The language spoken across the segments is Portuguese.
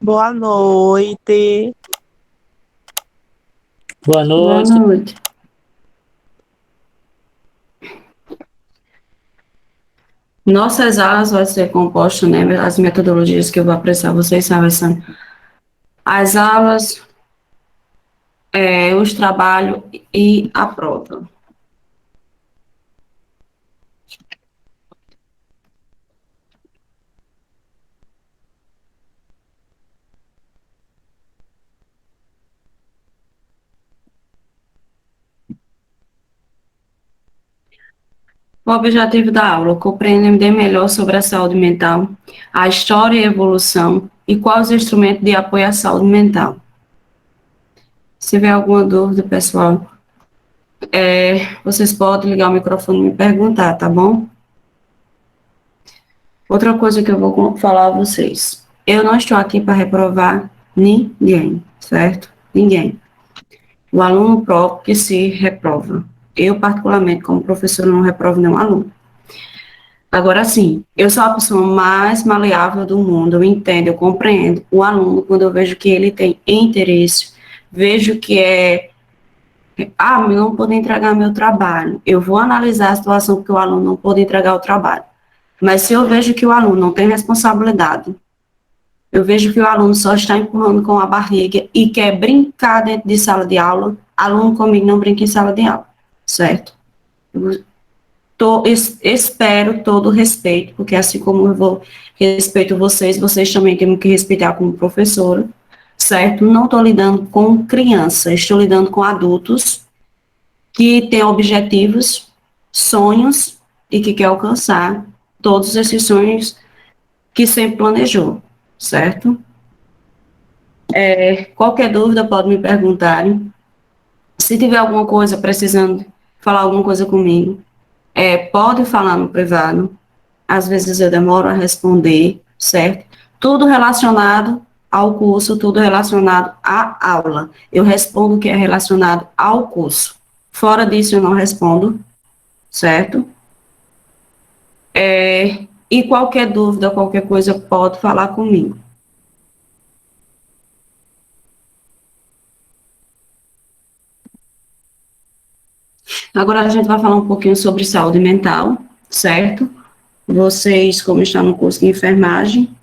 Boa noite. Boa Boa noite. noite. Nossas aulas vão ser compostas, né? As metodologias que eu vou apresentar, vocês sabem, são as aulas, os trabalhos e a prova. O objetivo da aula: compreender melhor sobre a saúde mental, a história e a evolução e quais os instrumentos de apoio à saúde mental. Se tiver alguma dúvida, pessoal, vocês podem ligar o microfone e me perguntar, tá bom? Outra coisa que eu vou falar a vocês. Eu não estou aqui para reprovar ninguém, certo? Ninguém. O aluno próprio que se reprova. Eu, particularmente, como professora, não reprovo nenhum aluno. Agora, sim, eu sou a pessoa mais maleável do mundo, eu entendo, eu compreendo o aluno quando eu vejo que ele tem interesse, vejo que eu não pude entregar meu trabalho. Eu vou analisar a situação porque o aluno não pôde entregar o trabalho. Mas se eu vejo que o aluno não tem responsabilidade, eu vejo que o aluno só está empurrando com a barriga e quer brincar dentro de sala de aula, aluno comigo não brinca em sala de aula, certo? Espero todo o respeito, porque assim como respeito vocês, vocês também têm que respeitar como professora, certo? Não estou lidando com crianças, estou lidando com adultos que têm objetivos, sonhos e que quer alcançar todos esses sonhos que sempre planejou, certo? Qualquer dúvida pode me perguntarem. Se tiver alguma coisa precisando falar alguma coisa comigo, pode falar no privado. Às vezes eu demoro a responder, certo? Tudo relacionado ao curso, tudo relacionado à aula. Eu respondo o que é relacionado ao curso. Fora disso, eu não respondo, certo? E qualquer dúvida, qualquer coisa, pode falar comigo. Agora a gente vai falar um pouquinho sobre saúde mental, certo? Vocês, como estão no curso de enfermagem,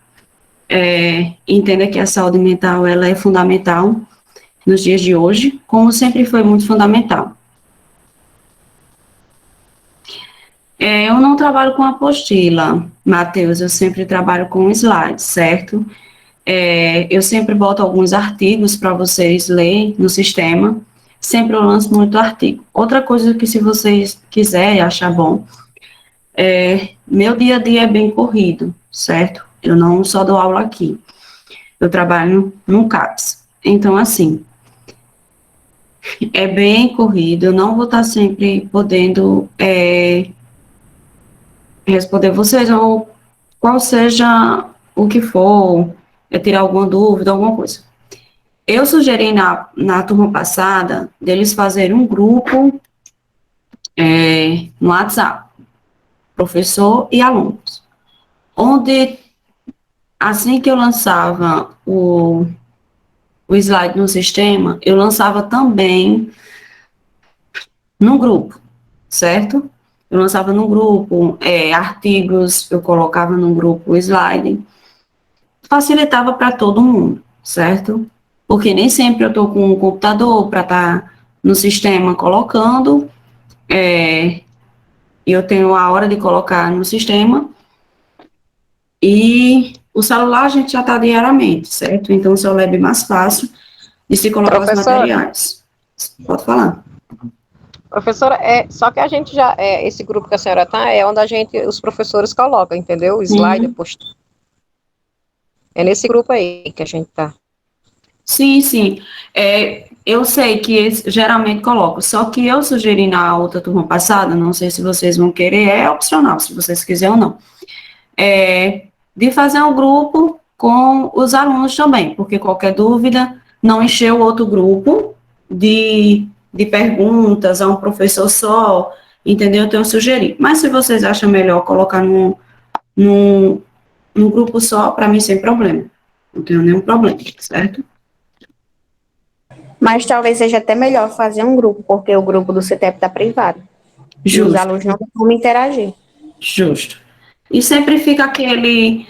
entendem que a saúde mental ela é fundamental nos dias de hoje, como sempre foi muito fundamental. Eu não trabalho com apostila, Matheus, eu sempre trabalho com slides, certo? Eu sempre boto alguns artigos para vocês lerem no sistema, sempre eu lanço muito artigo. Outra coisa que se vocês quiserem achar bom, meu dia a dia é bem corrido, certo? Eu não só dou aula aqui, eu trabalho no CAPS. Então, assim, é bem corrido, eu não vou estar sempre podendo responder vocês, ou qual seja o que for, tirar alguma dúvida, alguma coisa. Eu sugeri na turma passada deles fazerem um grupo no WhatsApp, professor e alunos, onde assim que eu lançava o slide no sistema, eu lançava também no grupo, certo? Eu lançava no grupo artigos, eu colocava no grupo o slide, facilitava para todo mundo, certo? Porque nem sempre eu estou com o computador para estar no sistema colocando, e eu tenho a hora de colocar no sistema, e o celular a gente já está diariamente, certo? Então o celular é bem mais fácil de se colocar os Professora, materiais. Pode falar. professora, só que a gente já, esse grupo que a senhora tá, é onde os professores colocam, entendeu? O slide, Uhum. é nesse grupo aí que a gente tá. Sim, sim. Eu sei que eles geralmente colocam, só que eu sugeri na outra turma passada, não sei se vocês vão querer, é opcional, se vocês quiserem ou não, de fazer um grupo com os alunos também, porque qualquer dúvida, não encher o outro grupo de perguntas a um professor só, entendeu? Então, eu sugeri. Mas se vocês acham melhor colocar num grupo só, para mim, sem problema. Não tenho nenhum problema, certo? Mas talvez seja até melhor fazer um grupo, porque o grupo do CETEP está privado. E os Justo, alunos não têm como interagir. justo. E sempre fica aquele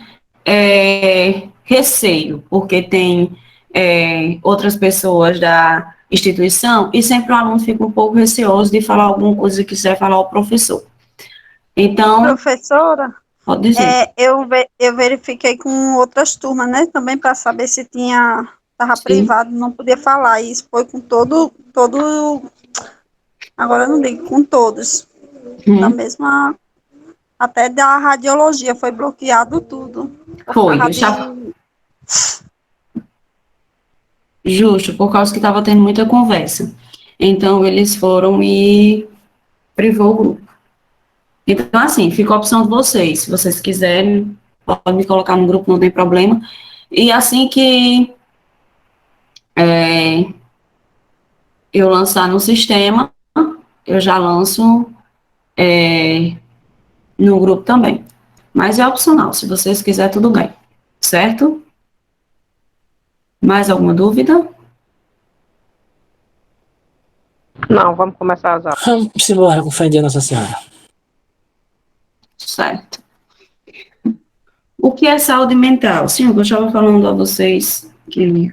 receio, porque tem outras pessoas da instituição e sempre o aluno fica um pouco receoso de falar alguma coisa que quiser falar ao professor. Então, Professora, pode dizer. eu verifiquei com outras turmas, né, também para saber se estava Sim. privado, não podia falar, e isso foi com agora eu não digo, com todos, da Hum. mesma, até da radiologia, foi bloqueado tudo, por Foi, causa eu já, de, justo, por causa que estava tendo muita conversa. Então, eles foram e privou o grupo. Então, assim, fica a opção de vocês. Se vocês quiserem, podem me colocar no grupo, não tem problema. E assim que é, eu lançar no sistema, eu já lanço no grupo também. Mas é opcional, se vocês quiserem, tudo bem. Certo? Mais alguma dúvida? Não, vamos começar as aulas. Vamos embora com fé em dia Nossa Senhora. Certo. O que é saúde mental? Sim, eu estava falando a vocês que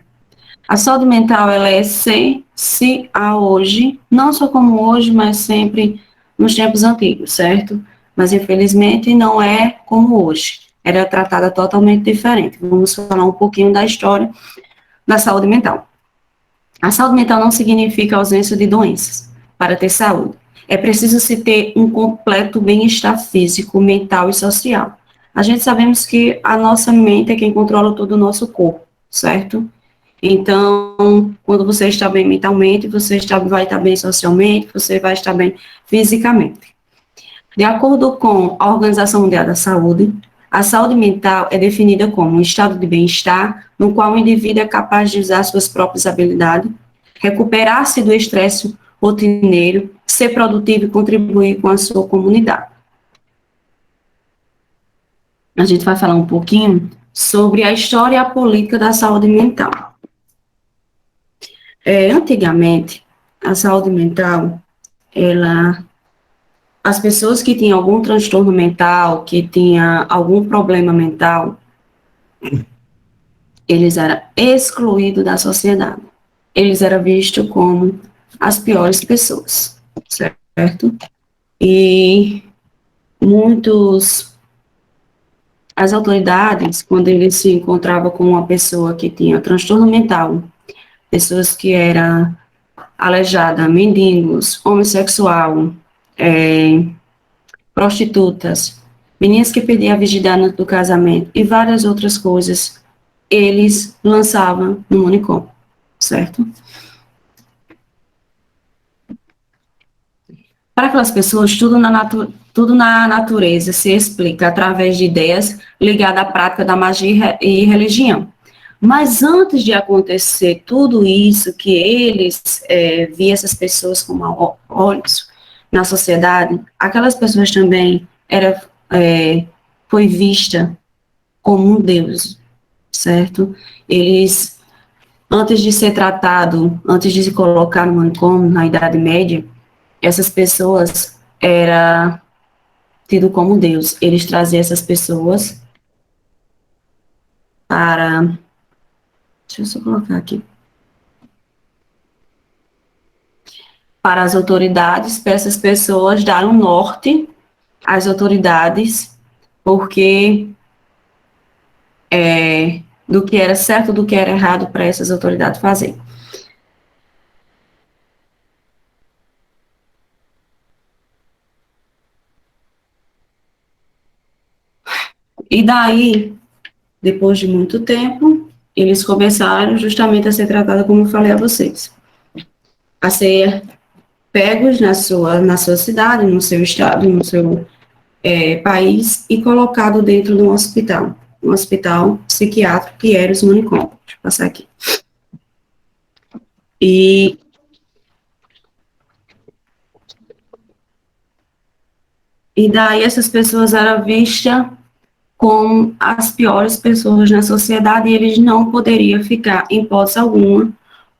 a saúde mental ela é essencial hoje, não só como hoje, mas sempre nos tempos antigos, certo? Mas infelizmente não é como hoje. Era tratada totalmente diferente. Vamos falar um pouquinho da história da saúde mental. A saúde mental não significa ausência de doenças. Para ter saúde, é preciso se ter um completo bem-estar físico, mental e social. A gente sabemos que a nossa mente é quem controla todo o nosso corpo, certo? Então, quando você está bem mentalmente, vai estar bem socialmente, você vai estar bem fisicamente. De acordo com a Organização Mundial da Saúde, a saúde mental é definida como um estado de bem-estar no qual o indivíduo é capaz de usar suas próprias habilidades, recuperar-se do estresse rotineiro, ser produtivo e contribuir com a sua comunidade. A gente vai falar um pouquinho sobre a história e a política da saúde mental. Antigamente, a saúde mental, as pessoas que tinham algum transtorno mental, que tinham algum problema mental, eles eram excluídos da sociedade. Eles eram vistos como as piores pessoas, certo? E as autoridades, quando eles se encontravam com uma pessoa que tinha transtorno mental, pessoas que eram aleijada, mendigos, homossexual, prostitutas, meninas que perdiam a virgindade do casamento e várias outras coisas, eles lançavam no manicômio, certo? Para aquelas pessoas, tudo na natureza se explica através de ideias ligadas à prática da magia e religião. Mas antes de acontecer tudo isso, que eles viam essas pessoas com maus olhos na sociedade, aquelas pessoas também foi vista como um deus, certo? Eles, antes de ser tratado, antes de se colocar no manicômio, na Idade Média, essas pessoas eram tido como deus. Eles traziam essas pessoas para, deixa eu só colocar aqui, para as autoridades, para essas pessoas dar um norte às autoridades, porque do que era certo, do que era errado para essas autoridades fazerem. E daí, depois de muito tempo, eles começaram justamente a ser tratados como eu falei a vocês, a ser pegos na sua cidade, no seu estado, no seu país e colocado dentro de um hospital psiquiátrico que era os manicômios. Deixa eu passar aqui. E daí essas pessoas eram vistas como as piores pessoas na sociedade e eles não poderiam ficar, em hipótese alguma,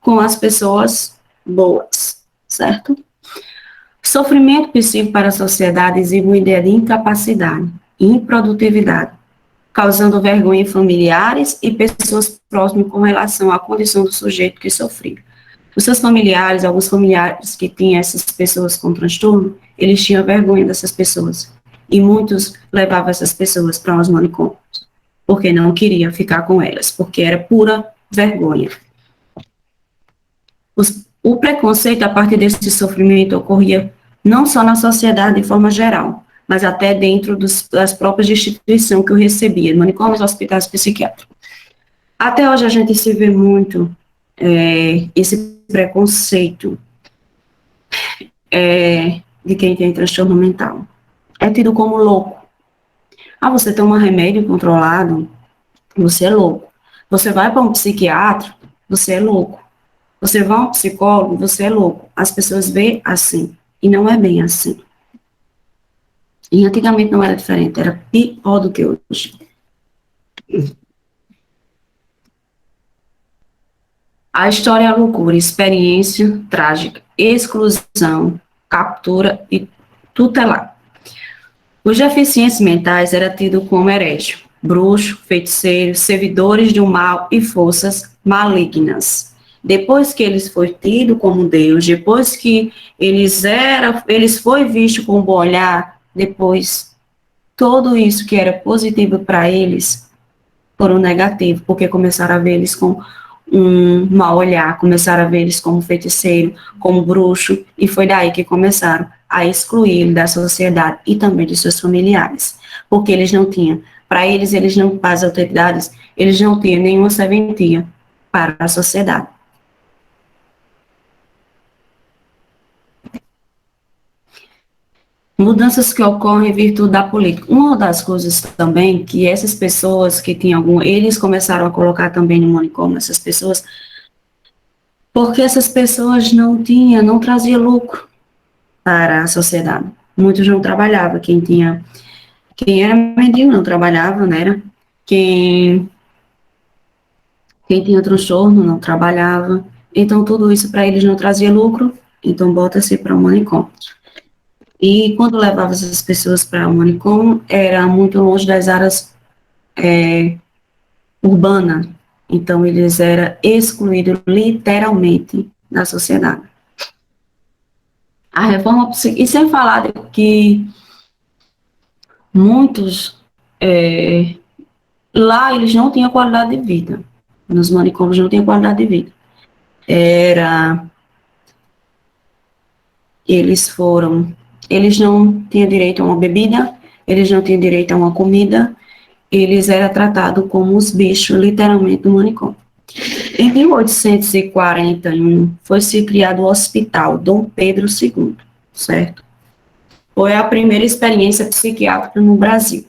com as pessoas boas, certo? Sofrimento psíquico para a sociedade exibe uma ideia de incapacidade, improdutividade, causando vergonha em familiares e pessoas próximas com relação à condição do sujeito que sofreu. Os seus familiares, alguns familiares que tinham essas pessoas com transtorno, eles tinham vergonha dessas pessoas. E muitos levavam essas pessoas para os manicômios, porque não queriam ficar com elas, porque era pura vergonha. O preconceito a partir desse sofrimento ocorria não só na sociedade de forma geral, mas até dentro das próprias instituições que eu recebia, manicômios, hospitais psiquiátricos. Até hoje a gente se vê muito esse preconceito de quem tem transtorno mental. É tido como louco. Ah, você toma remédio controlado, você é louco. Você vai para um psiquiatra, você é louco. Você vai a um psicólogo, você é louco. As pessoas veem assim, e não é bem assim. E antigamente não era diferente, era pior do que hoje. A história é a loucura, experiência trágica, exclusão, captura e tutelar. Os deficientes mentais eram tidos como hereges, bruxos, feiticeiros, servidores do mal e forças malignas. Depois que eles foram tidos como Deus, depois que eles foram vistos com um bom olhar, depois tudo isso que era positivo para eles foram negativo, porque começaram a ver eles com um mau olhar, começaram a ver eles como feiticeiro, como bruxo, e foi daí que começaram a excluir da sociedade e também de seus familiares, porque eles não tinham, para eles não, para as autoridades, eles não tinham nenhuma serventia para a sociedade. Mudanças que ocorrem em virtude da política. Uma das coisas também que essas pessoas que tinham eles começaram a colocar também no manicômio essas pessoas, porque essas pessoas não traziam lucro para a sociedade. Muitos não trabalhavam, quem era mendigo não trabalhava, né? Quem tinha transtorno não trabalhava, então tudo isso para eles não trazia lucro, então bota-se para o manicômio. E quando levava essas pessoas para o manicômio, era muito longe das áreas urbanas, então eles eram excluídos literalmente da sociedade. A reforma psíquica, e sem falar de que muitos, lá eles não tinham qualidade de vida, nos manicômios não tinham qualidade de vida. Eles não tinham direito a uma bebida, eles não tinham direito a uma comida, eles eram tratados como os bichos, literalmente, do manicômio. Em 1841, foi-se criado o Hospital Dom Pedro II, certo? Foi a primeira experiência psiquiátrica no Brasil.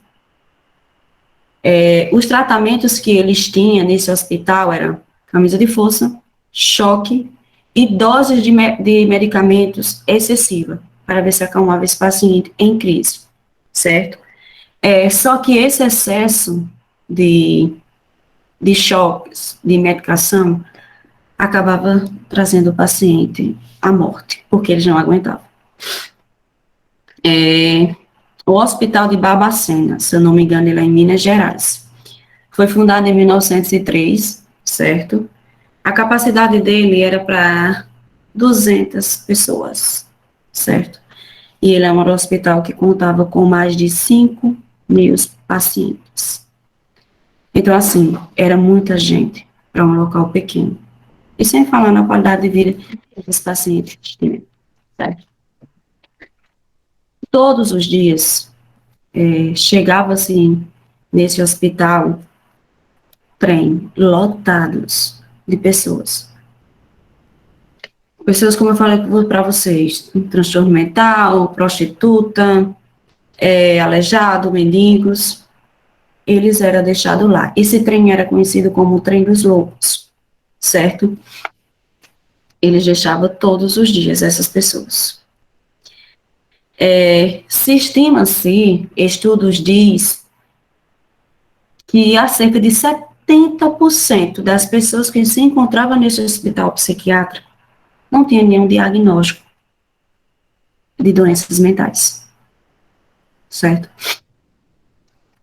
Os tratamentos que eles tinham nesse hospital eram camisa de força, choque e doses de medicamentos excessivas, para ver se acalmava esse paciente em crise, certo? Só que esse excesso de choques, de medicação, acabava trazendo o paciente à morte, porque eles não aguentavam. O Hospital de Barbacena, se eu não me engano, ele é em Minas Gerais. Foi fundado em 1903, certo? A capacidade dele era para 200 pessoas, certo? E ele é um hospital que contava com mais de 5.000 pacientes. Então, assim, era muita gente para um local pequeno. E sem falar na qualidade de vida dos pacientes, certo? Todos os dias, chegava, assim, nesse hospital, trem lotados de pessoas. Pessoas, como eu falei para vocês, transtorno mental, prostituta, aleijado, mendigos, eles eram deixados lá. Esse trem era conhecido como o trem dos loucos, certo? Eles deixavam todos os dias essas pessoas. Se estima-se, estudos diz que há cerca de 70% das pessoas que se encontravam nesse hospital psiquiátrico não tinham nenhum diagnóstico de doenças mentais, certo?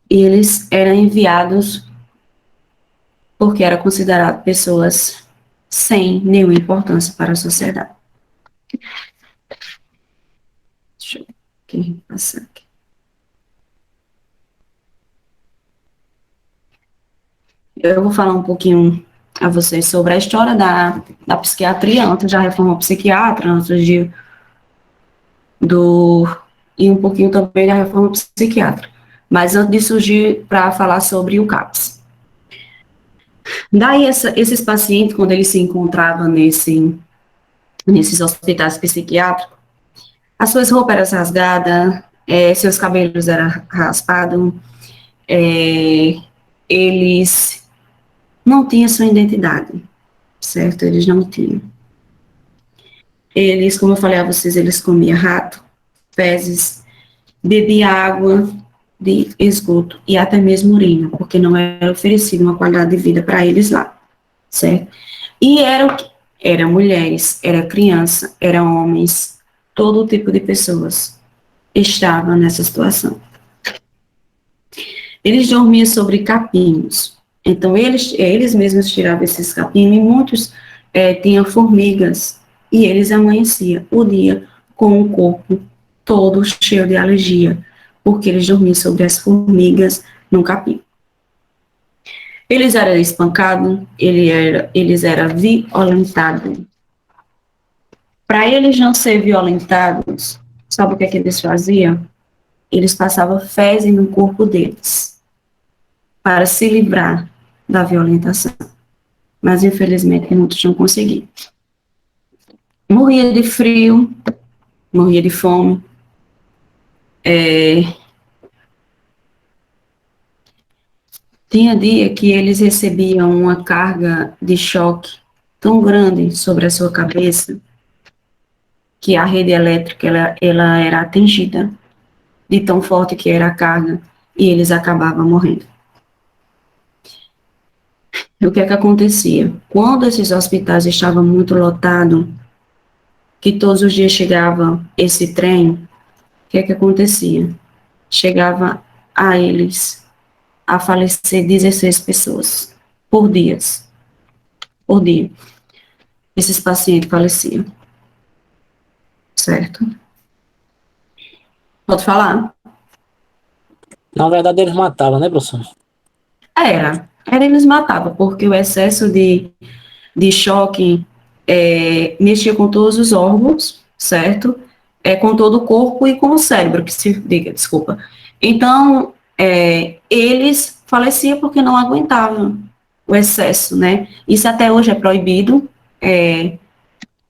E eles eram enviados porque eram considerados pessoas sem nenhuma importância para a sociedade. Deixa eu passar aqui. Eu vou falar um pouquinho a vocês sobre a história da psiquiatria, antes da reforma psiquiátrica, e um pouquinho também da reforma psiquiátrica. Mas antes de surgir para falar sobre o CAPS. Daí, esses pacientes, quando eles se encontravam nesses hospitais psiquiátricos, as suas roupas eram rasgadas, seus cabelos eram raspados, eles não tinham sua identidade, certo? Eles não tinham. Eles, como eu falei a vocês, eles comiam rato, fezes, bebiam água de esgoto e até mesmo urina, porque não era oferecida uma qualidade de vida para eles lá, certo? E eram mulheres, era criança, eram homens, todo tipo de pessoas estavam nessa situação. Eles dormiam sobre capinhos, então eles mesmos tiravam esses capinhos e muitos tinham formigas e eles amanheciam o dia com o corpo todo cheio de alergia, porque eles dormiam sobre as formigas num capim. Eles eram espancados, eles eram violentados. Para eles não ser violentados, sabe o que é que eles faziam? Eles passavam fezes no corpo deles, para se livrar da violentação. Mas, infelizmente, muitos não conseguiram. Morria de frio, morria de fome. Tinha dia que eles recebiam uma carga de choque tão grande sobre a sua cabeça que a rede elétrica ela era atingida de tão forte que era a carga e eles acabavam morrendo. E o que é que acontecia? Quando esses hospitais estavam muito lotados, que todos os dias chegava esse trem, o que é que acontecia? Chegava a eles a falecer 16 pessoas por dia. Por dia. Esses pacientes faleciam. Certo? Pode falar? Na verdade, eles matavam, né, professor? Era eles matavam, porque o excesso de choque mexia com todos os órgãos, certo? Com todo o corpo e com o cérebro, que se diga, desculpa. Então, eles faleciam porque não aguentavam o excesso, né? Isso até hoje é proibido.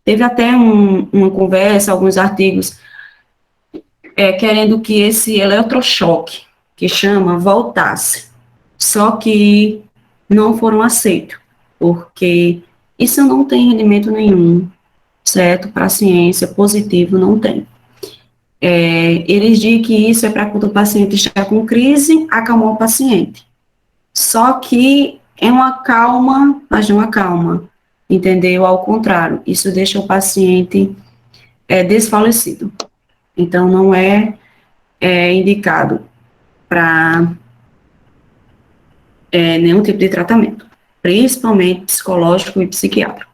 Teve até uma conversa, alguns artigos, querendo que esse eletrochoque, que chama, voltasse. Só que não foram aceitos, porque isso não tem rendimento nenhum, certo? Para a ciência, positivo não tem. Eles dizem que isso é para quando o paciente está com crise, acalmar o paciente. Só que é uma calma, mas não acalma, entendeu? Ao contrário, isso deixa o paciente desfalecido. Então, não é indicado para nenhum tipo de tratamento, principalmente psicológico e psiquiátrico.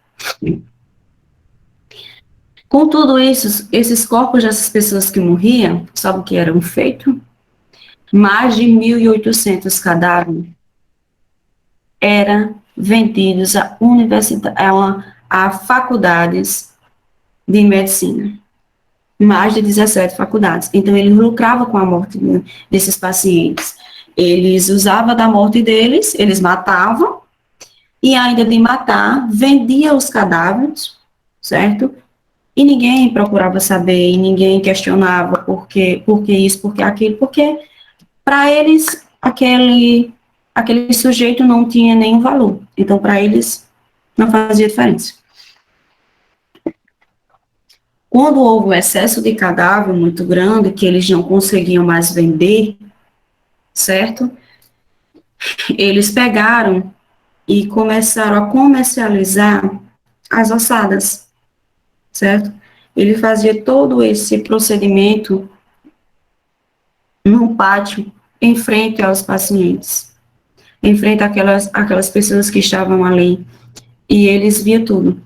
Com tudo isso, esses corpos dessas pessoas que morriam, sabe o que eram feito? Mais de 1.800 cadáveres eram vendidos a faculdades de medicina. Mais de 17 faculdades. Então, eles lucravam com a morte desses pacientes. Eles usavam da morte deles, eles matavam, e ainda de matar, vendia os cadáveres, certo? E ninguém procurava saber, e ninguém questionava por que isso, por que aquilo, porque para eles aquele sujeito não tinha nenhum valor. Então, para eles, não fazia diferença. Quando houve um excesso de cadáver muito grande, que eles não conseguiam mais vender, certo? eles pegaram e começaram a comercializar as ossadas, certo? Ele fazia todo esse procedimento no pátio, em frente aos pacientes, em frente àquelas pessoas que estavam ali, e eles viam tudo.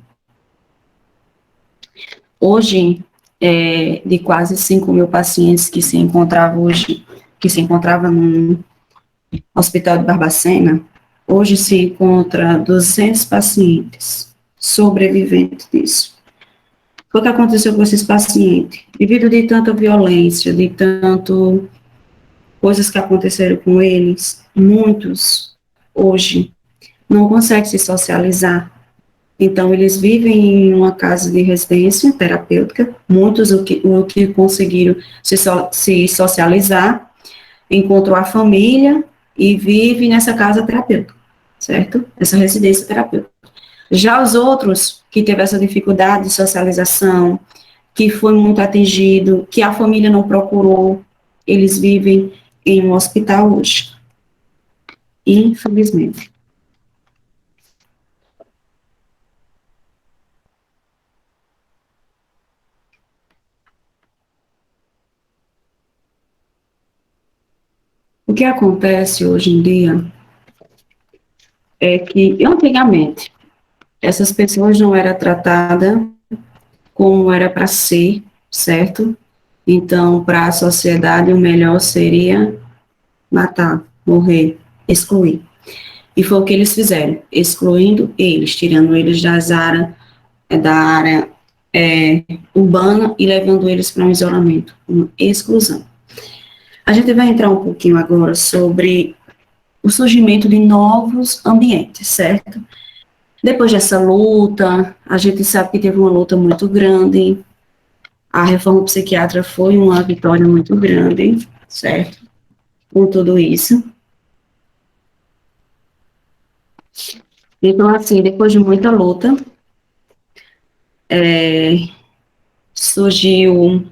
Hoje, de quase 5.000 pacientes que se encontravam hoje, que se encontravam no Hospital de Barbacena, hoje se encontra 200 pacientes sobreviventes disso. O que aconteceu com esses pacientes? Devido de tanta violência, de tanto coisas que aconteceram com eles, muitos hoje não conseguem se socializar. Então, eles vivem em uma casa de residência terapêutica, muitos o que conseguiram se socializar, encontrou a família e vive nessa casa terapêutica, certo? Essa residência terapêutica. Já os outros que teve essa dificuldade de socialização, que foi muito atingido, que a família não procurou, eles vivem em um hospital hoje, infelizmente. O que acontece hoje em dia é que, antigamente, essas pessoas não eram tratadas como era para ser, certo? Então, para a sociedade, o melhor seria matar, morrer, excluir. E foi o que eles fizeram, excluindo eles, tirando eles da área urbana e levando eles para um isolamento, uma exclusão. A gente vai entrar um pouquinho agora sobre o surgimento de novos ambientes, certo? Depois dessa luta, a gente sabe que teve uma luta muito grande, a reforma psiquiátrica foi uma vitória muito grande, certo? Com tudo isso. Então, assim, depois de muita luta, surgiu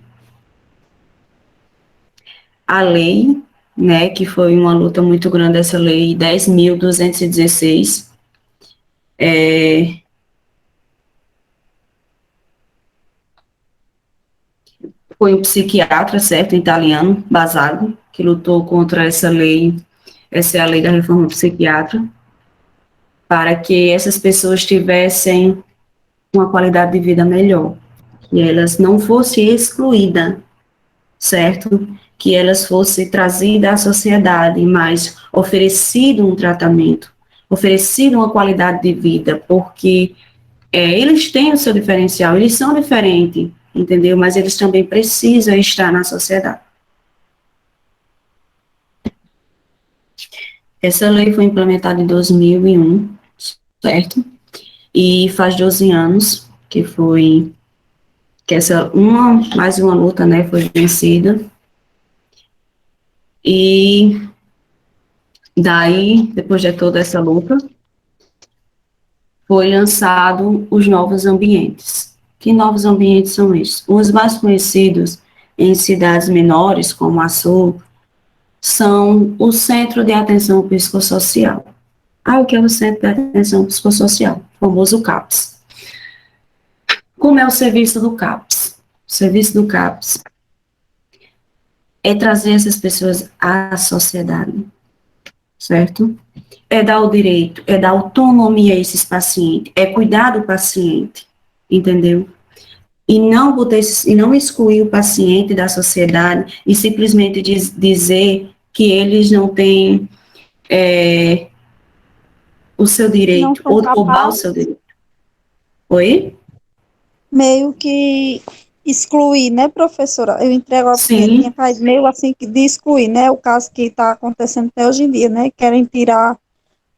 a lei, né, que foi uma luta muito grande, essa lei 10.216, foi um psiquiatra, certo, italiano, Basaglia, que lutou contra essa lei é a lei da reforma psiquiátrica, para que essas pessoas tivessem uma qualidade de vida melhor, que elas não fossem excluídas, certo? Que elas fossem trazidas à sociedade, mas oferecido um tratamento, oferecido uma qualidade de vida, porque eles têm o seu diferencial, eles são diferentes, entendeu? Mas eles também precisam estar na sociedade. Essa lei foi implementada em 2001, certo? E faz 12 anos que mais uma luta, né, foi vencida. E daí, depois de toda essa luta, foi lançado os novos ambientes. Que novos ambientes são esses? Os mais conhecidos em cidades menores, como Açu, são o Centro de Atenção Psicossocial. O que é o Centro de Atenção Psicossocial? O famoso CAPS. Como é o serviço do CAPS? O serviço do CAPS é trazer essas pessoas à sociedade, certo? É dar o direito, é dar autonomia a esses pacientes, é cuidar do paciente, entendeu? E não excluir o paciente da sociedade e simplesmente dizer que eles não têm o seu direito, ou roubar o seu direito. Oi? Meio que excluir, né, professora? Eu entrego a Sim. faz meio assim que de excluir, né? O caso que está acontecendo até hoje em dia, né? Querem tirar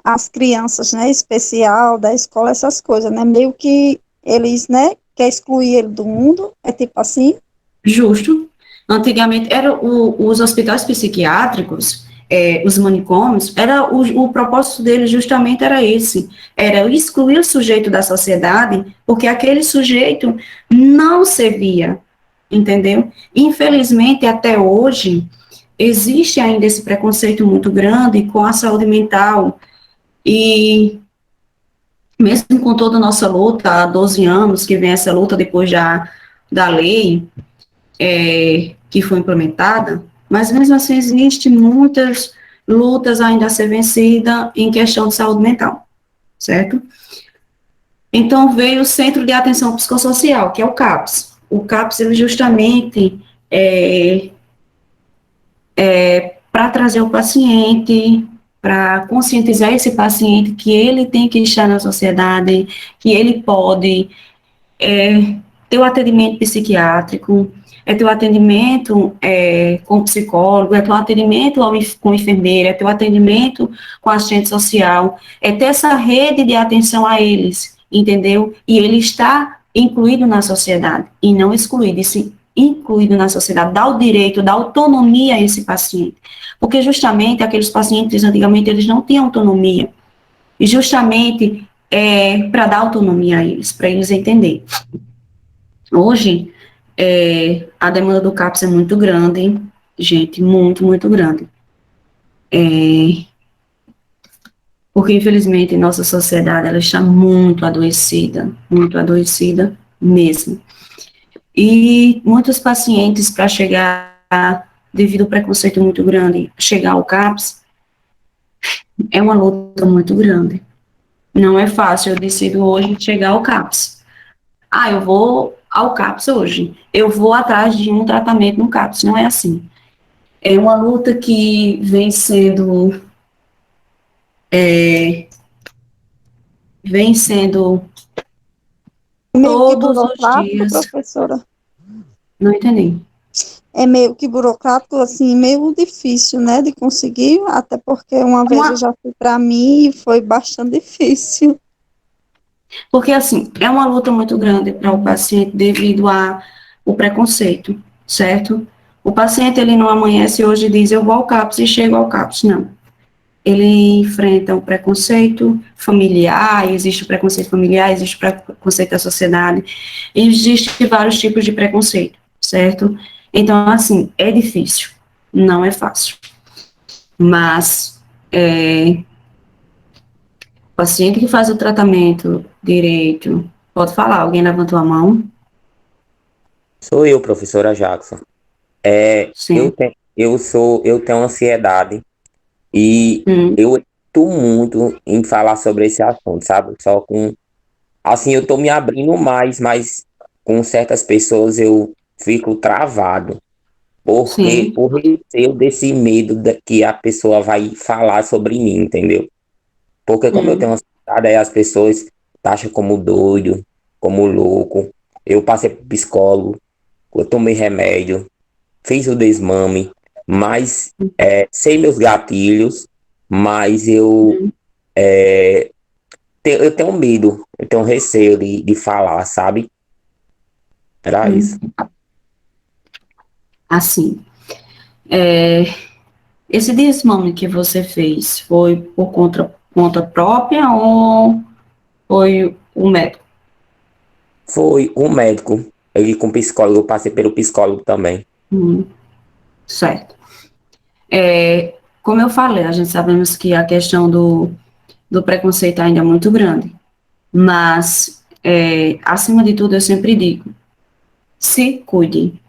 as crianças, né, especial da escola, essas coisas, né? Meio que eles, né, quer excluir ele do mundo, é tipo assim? Justo. Antigamente, os hospitais psiquiátricos, os manicômios, o propósito deles justamente era esse, era excluir o sujeito da sociedade, porque aquele sujeito não servia, entendeu? Infelizmente, até hoje, existe ainda esse preconceito muito grande com a saúde mental e mesmo com toda a nossa luta, há 12 anos que vem essa luta depois da lei que foi implementada, mas mesmo assim existe muitas lutas ainda a ser vencida em questão de saúde mental, certo? Então veio o Centro de Atenção Psicossocial, que é o CAPS. O CAPS, ele justamente para trazer o paciente, para conscientizar esse paciente que ele tem que estar na sociedade, que ele pode ter o atendimento psiquiátrico, ter o atendimento com psicólogo, ter o atendimento com enfermeira, ter o atendimento com assistente social, ter essa rede de atenção a eles, entendeu? E ele está incluído na sociedade, e não excluído, e sim incluído na sociedade, dá o direito, dá autonomia a esse paciente. Porque justamente aqueles pacientes, antigamente, eles não tinham autonomia. E justamente para dar autonomia a eles, para eles entenderem. Hoje, a demanda do CAPS é muito grande, gente, muito, muito grande. Porque, infelizmente, nossa sociedade, ela está muito adoecida mesmo. E muitos pacientes, para chegar, devido ao preconceito muito grande, chegar ao CAPS, é uma luta muito grande. Não é fácil, eu decido hoje chegar ao CAPS. Eu vou ao CAPS hoje, eu vou atrás de um tratamento no CAPS, não é assim. É uma luta que vem sendo Meio que todos os burocrático, dias. professora. Não entendi. É meio que burocrático, assim, meio difícil, né, de conseguir, até porque uma vez eu já fui para mim e foi bastante difícil. Porque, assim, é uma luta muito grande para o paciente devido ao preconceito, certo? O paciente, ele não amanhece hoje e diz, eu vou ao CAPS e chego ao CAPS, não. Ele enfrenta o preconceito familiar, existe o preconceito familiar, existe o preconceito da sociedade, existe vários tipos de preconceito, certo? Então, assim, é difícil, não é fácil. Mas, o paciente que faz o tratamento direito, pode falar, alguém levantou a mão? Sou eu, professora Jackson. Sim. Eu tenho ansiedade e Hum, eu estou muito em falar sobre esse assunto, sabe? Só com, assim, eu estou me abrindo mais, mas com certas pessoas eu fico travado, porque sim. por receio desse medo que a pessoa vai falar sobre mim, entendeu? Porque como eu tenho Hum, ansiedade, aí as pessoas taxam como doido, como louco. Eu passei por psicólogo, eu tomei remédio, fiz o desmame, mas sei meus gatilhos, mas hum, eu tenho medo, eu tenho receio de falar, sabe? Era isso. hum. Assim, é, esse desmame que você fez foi por conta própria ou foi o médico? Foi um médico, ele com psicólogo, eu passei pelo psicólogo também. Hum, certo. Como eu falei, a gente sabemos que a questão do preconceito ainda é muito grande, mas, acima de tudo, eu sempre digo, se cuide.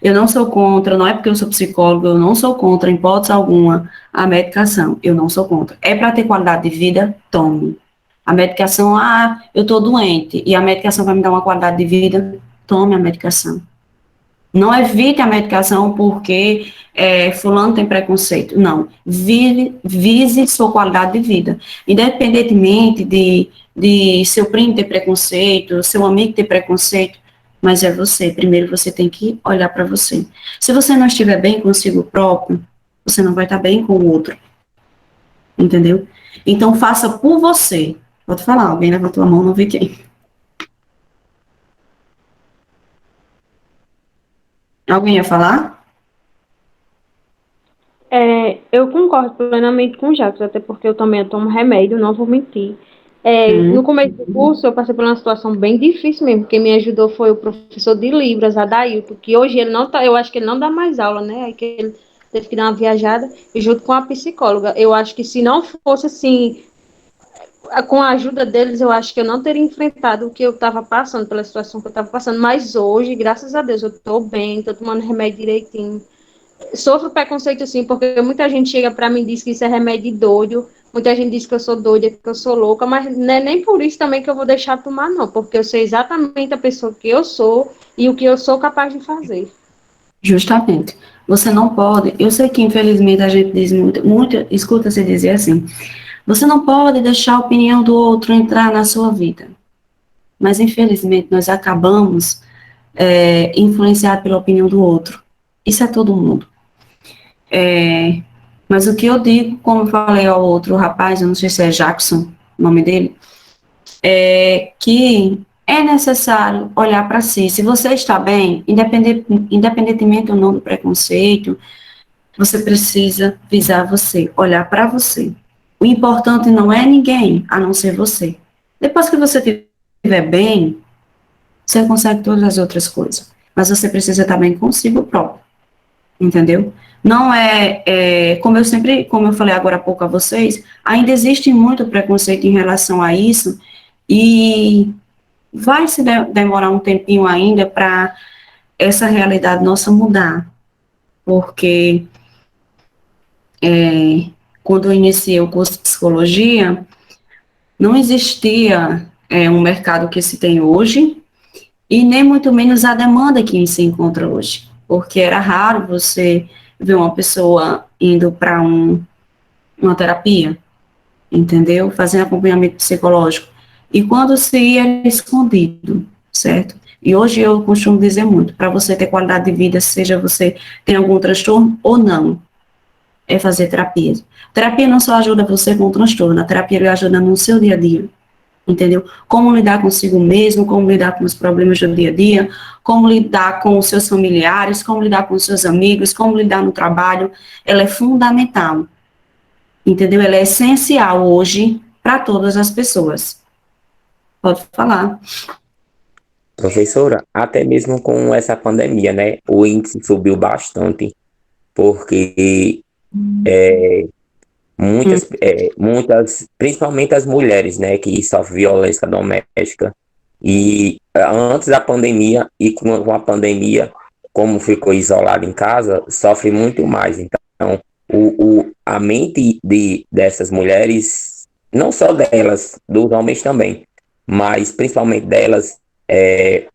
Eu não sou contra, não é porque eu sou psicóloga, eu não sou contra, em hipótese alguma, a medicação. Eu não sou contra. É para ter qualidade de vida? Tome. A medicação, eu estou doente, e a medicação vai me dar uma qualidade de vida? Tome a medicação. Não evite a medicação porque fulano tem preconceito. Não. Vise sua qualidade de vida. Independentemente de seu primo ter preconceito, seu amigo ter preconceito, mas é você. Primeiro você tem que olhar para você. Se você não estiver bem consigo próprio, você não vai estar bem com o outro. Entendeu? Então faça por você. Pode falar, alguém levantou a mão, não vi quem. Alguém ia falar? Eu concordo plenamente com o Jacques, até porque eu também tomo remédio, não vou mentir. No Hum, começo do curso, eu passei por uma situação bem difícil mesmo. Quem me ajudou foi o professor de Libras, Adailton, que hoje ele não tá, eu acho que ele não dá mais aula, né? teve que dar uma viajada, e junto com a psicóloga. Eu acho que se não fosse assim, com a ajuda deles, eu acho que eu não teria enfrentado o que eu estava passando, pela situação que eu estava passando. Mas hoje, graças a Deus, eu estou bem, estou tomando remédio direitinho. Sofro preconceito, sim, porque muita gente chega para mim e diz que isso é remédio de doido, muita gente diz que eu sou doida, que eu sou louca, mas não é nem por isso também que eu vou deixar de tomar, não, porque eu sei exatamente a pessoa que eu sou e o que eu sou capaz de fazer. Justamente. Você não pode, eu sei que infelizmente a gente diz muito, escuta-se dizer assim, você não pode deixar a opinião do outro entrar na sua vida. Mas infelizmente nós acabamos influenciados pela opinião do outro. Isso é todo mundo. Mas o que eu digo, como eu falei ao outro rapaz, eu não sei se é Jackson, o nome dele, é que é necessário olhar para si. Se você está bem, independentemente ou não do preconceito, você precisa visar você, olhar para você. O importante não é ninguém, a não ser você. Depois que você estiver bem, você consegue todas as outras coisas. Mas você precisa estar bem consigo próprio, entendeu? Não como eu falei agora há pouco a vocês, ainda existe muito preconceito em relação a isso, e vai se demorar um tempinho ainda para essa realidade nossa mudar, porque quando eu iniciei o curso de psicologia, não existia um mercado que se tem hoje, e nem muito menos a demanda que se encontra hoje, porque era raro você ver uma pessoa indo para uma terapia, entendeu? Fazendo acompanhamento psicológico. E quando se ia, era escondido, certo? E hoje eu costumo dizer muito, para você ter qualidade de vida, seja você tem algum transtorno ou não, é fazer terapia. Terapia não só ajuda você com o transtorno, a terapia lhe ajuda no seu dia a dia, entendeu? Como lidar consigo mesmo, como lidar com os problemas do dia a dia, como lidar com os seus familiares, como lidar com os seus amigos, como lidar no trabalho, ela é fundamental, entendeu? Ela é essencial hoje para todas as pessoas. Pode falar. Professora, até mesmo com essa pandemia, né? O índice subiu bastante, porque principalmente as mulheres, né, que sofrem violência doméstica, e antes da pandemia e com a pandemia, como ficou isolado em casa, sofre muito mais. Então, a mente dessas mulheres, não só delas, dos homens também, mas principalmente delas,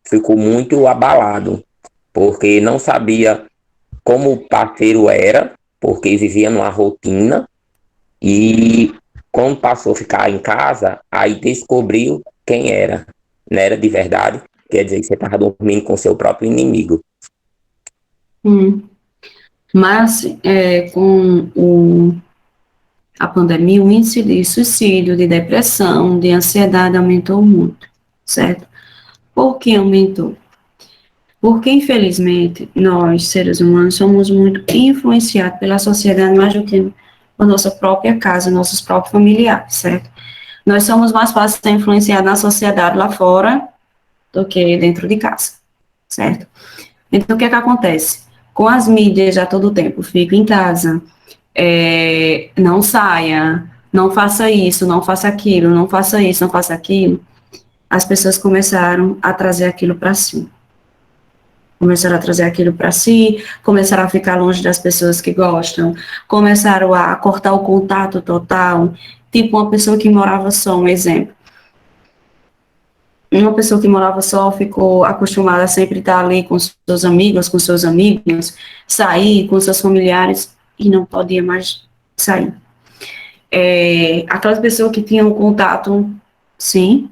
ficou muito abalado, porque não sabia como o parceiro era, porque vivia numa rotina, e quando passou a ficar em casa, aí descobriu quem era. Não era de verdade, quer dizer que você estava dormindo com seu próprio inimigo. Mas, com a pandemia, o índice de suicídio, de depressão, de ansiedade aumentou muito, certo? Por que aumentou? Porque, infelizmente, nós, seres humanos, somos muito influenciados pela sociedade mais do que a nossa própria casa, nossos próprios familiares, certo? Nós somos mais fáceis de ser influenciados na sociedade lá fora do que dentro de casa, certo? Então, o que é que acontece? Com as mídias a todo tempo, fica em casa, não saia, não faça isso, não faça aquilo, não faça isso, não faça aquilo, as pessoas começaram a trazer aquilo para si. Começaram a trazer aquilo para si, começaram a ficar longe das pessoas que gostam, começaram a cortar o contato total, tipo uma pessoa que morava só, um exemplo. Uma pessoa que morava só ficou acostumada a sempre estar ali com seus amigos, com seus amigos, sair com seus familiares e não podia mais sair. Aquelas pessoas que tinham contato, sim.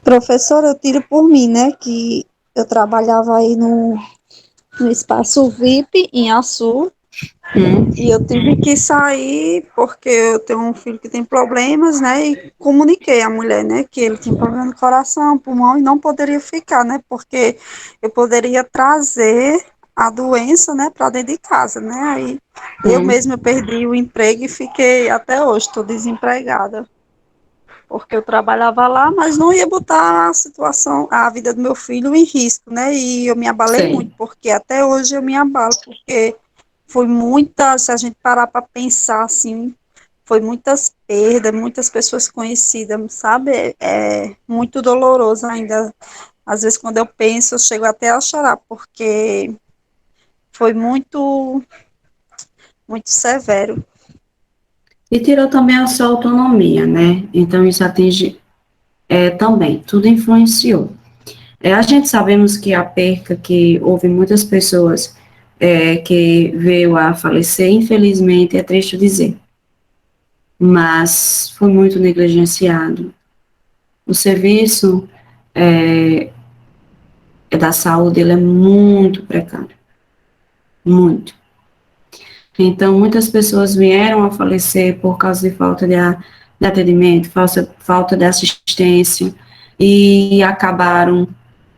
Professora, eu tiro por mim, né, que eu trabalhava aí no espaço VIP em Açu, e eu tive que sair porque eu tenho um filho que tem problemas, né, e comuniquei à mulher, né, que ele tinha problema no coração, pulmão, e não poderia ficar, né, porque eu poderia trazer a doença, né, para dentro de casa, né, aí eu mesma perdi o emprego e fiquei até hoje, estou desempregada. porque eu trabalhava lá, mas não ia botar a situação, a vida do meu filho em risco, né? E eu me abalei Sei. muito, porque até hoje eu me abalo, porque foi muita, se a gente parar para pensar assim, foi muitas perdas, muitas pessoas conhecidas, sabe? É muito doloroso ainda. Às vezes, quando eu penso, eu chego até a chorar, porque foi muito, muito severo. E tirou também a sua autonomia, né? Então, isso atinge também, tudo influenciou. A gente sabemos que a perca, que houve muitas pessoas que veio a falecer, infelizmente, é triste dizer, mas foi muito negligenciado. O serviço da saúde, ele é muito precário, muito. Então, muitas pessoas vieram a falecer por causa de falta de atendimento, falta de assistência, e acabaram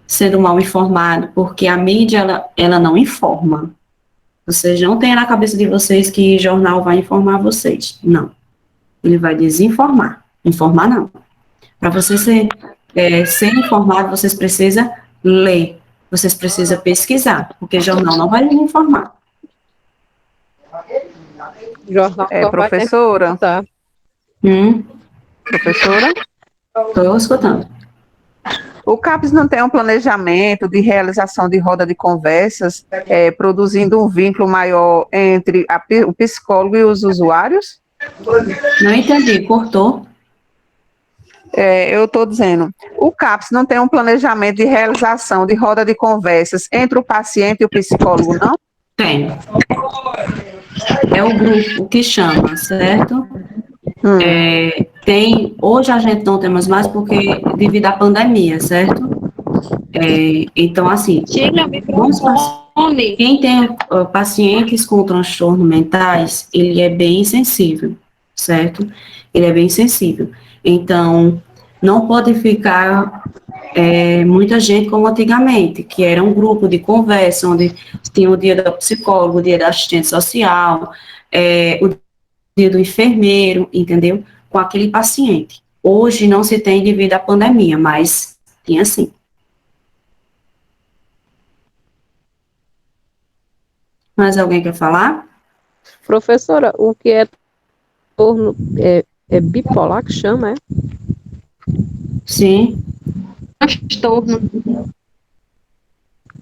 sendo mal informados, porque a mídia, ela não informa. Vocês não têm na cabeça de vocês que jornal vai informar vocês. Não. Ele vai desinformar. Informar, não. Para você ser informado, vocês precisam ler. Vocês precisam pesquisar, porque jornal não vai lhe informar. O jornal só vai Professora, tentar. professora, Estou escutando. o CAPES não tem um planejamento de realização de roda de conversas, produzindo um vínculo maior entre o psicólogo e os usuários? Não entendi, cortou. Eu estou dizendo, o CAPES não tem um planejamento de realização de roda de conversas entre o paciente e o psicólogo, não? Tem. É o grupo que chama, certo? Hoje a gente não temos mais porque devido à pandemia, certo? Então, assim, Tira o microfone. quem tem pacientes com transtornos mentais, ele é bem sensível, certo? Ele é bem sensível. Então, não pode ficar muita gente como antigamente, que era um grupo de conversa, onde tinha o dia do psicólogo, o dia da assistente social, o dia do enfermeiro, entendeu? Com aquele paciente. Hoje não se tem devido à pandemia, mas tinha sim. Mais alguém quer falar? Professora, o que é transtorno é bipolar que chama, é? Sim. Transtorno.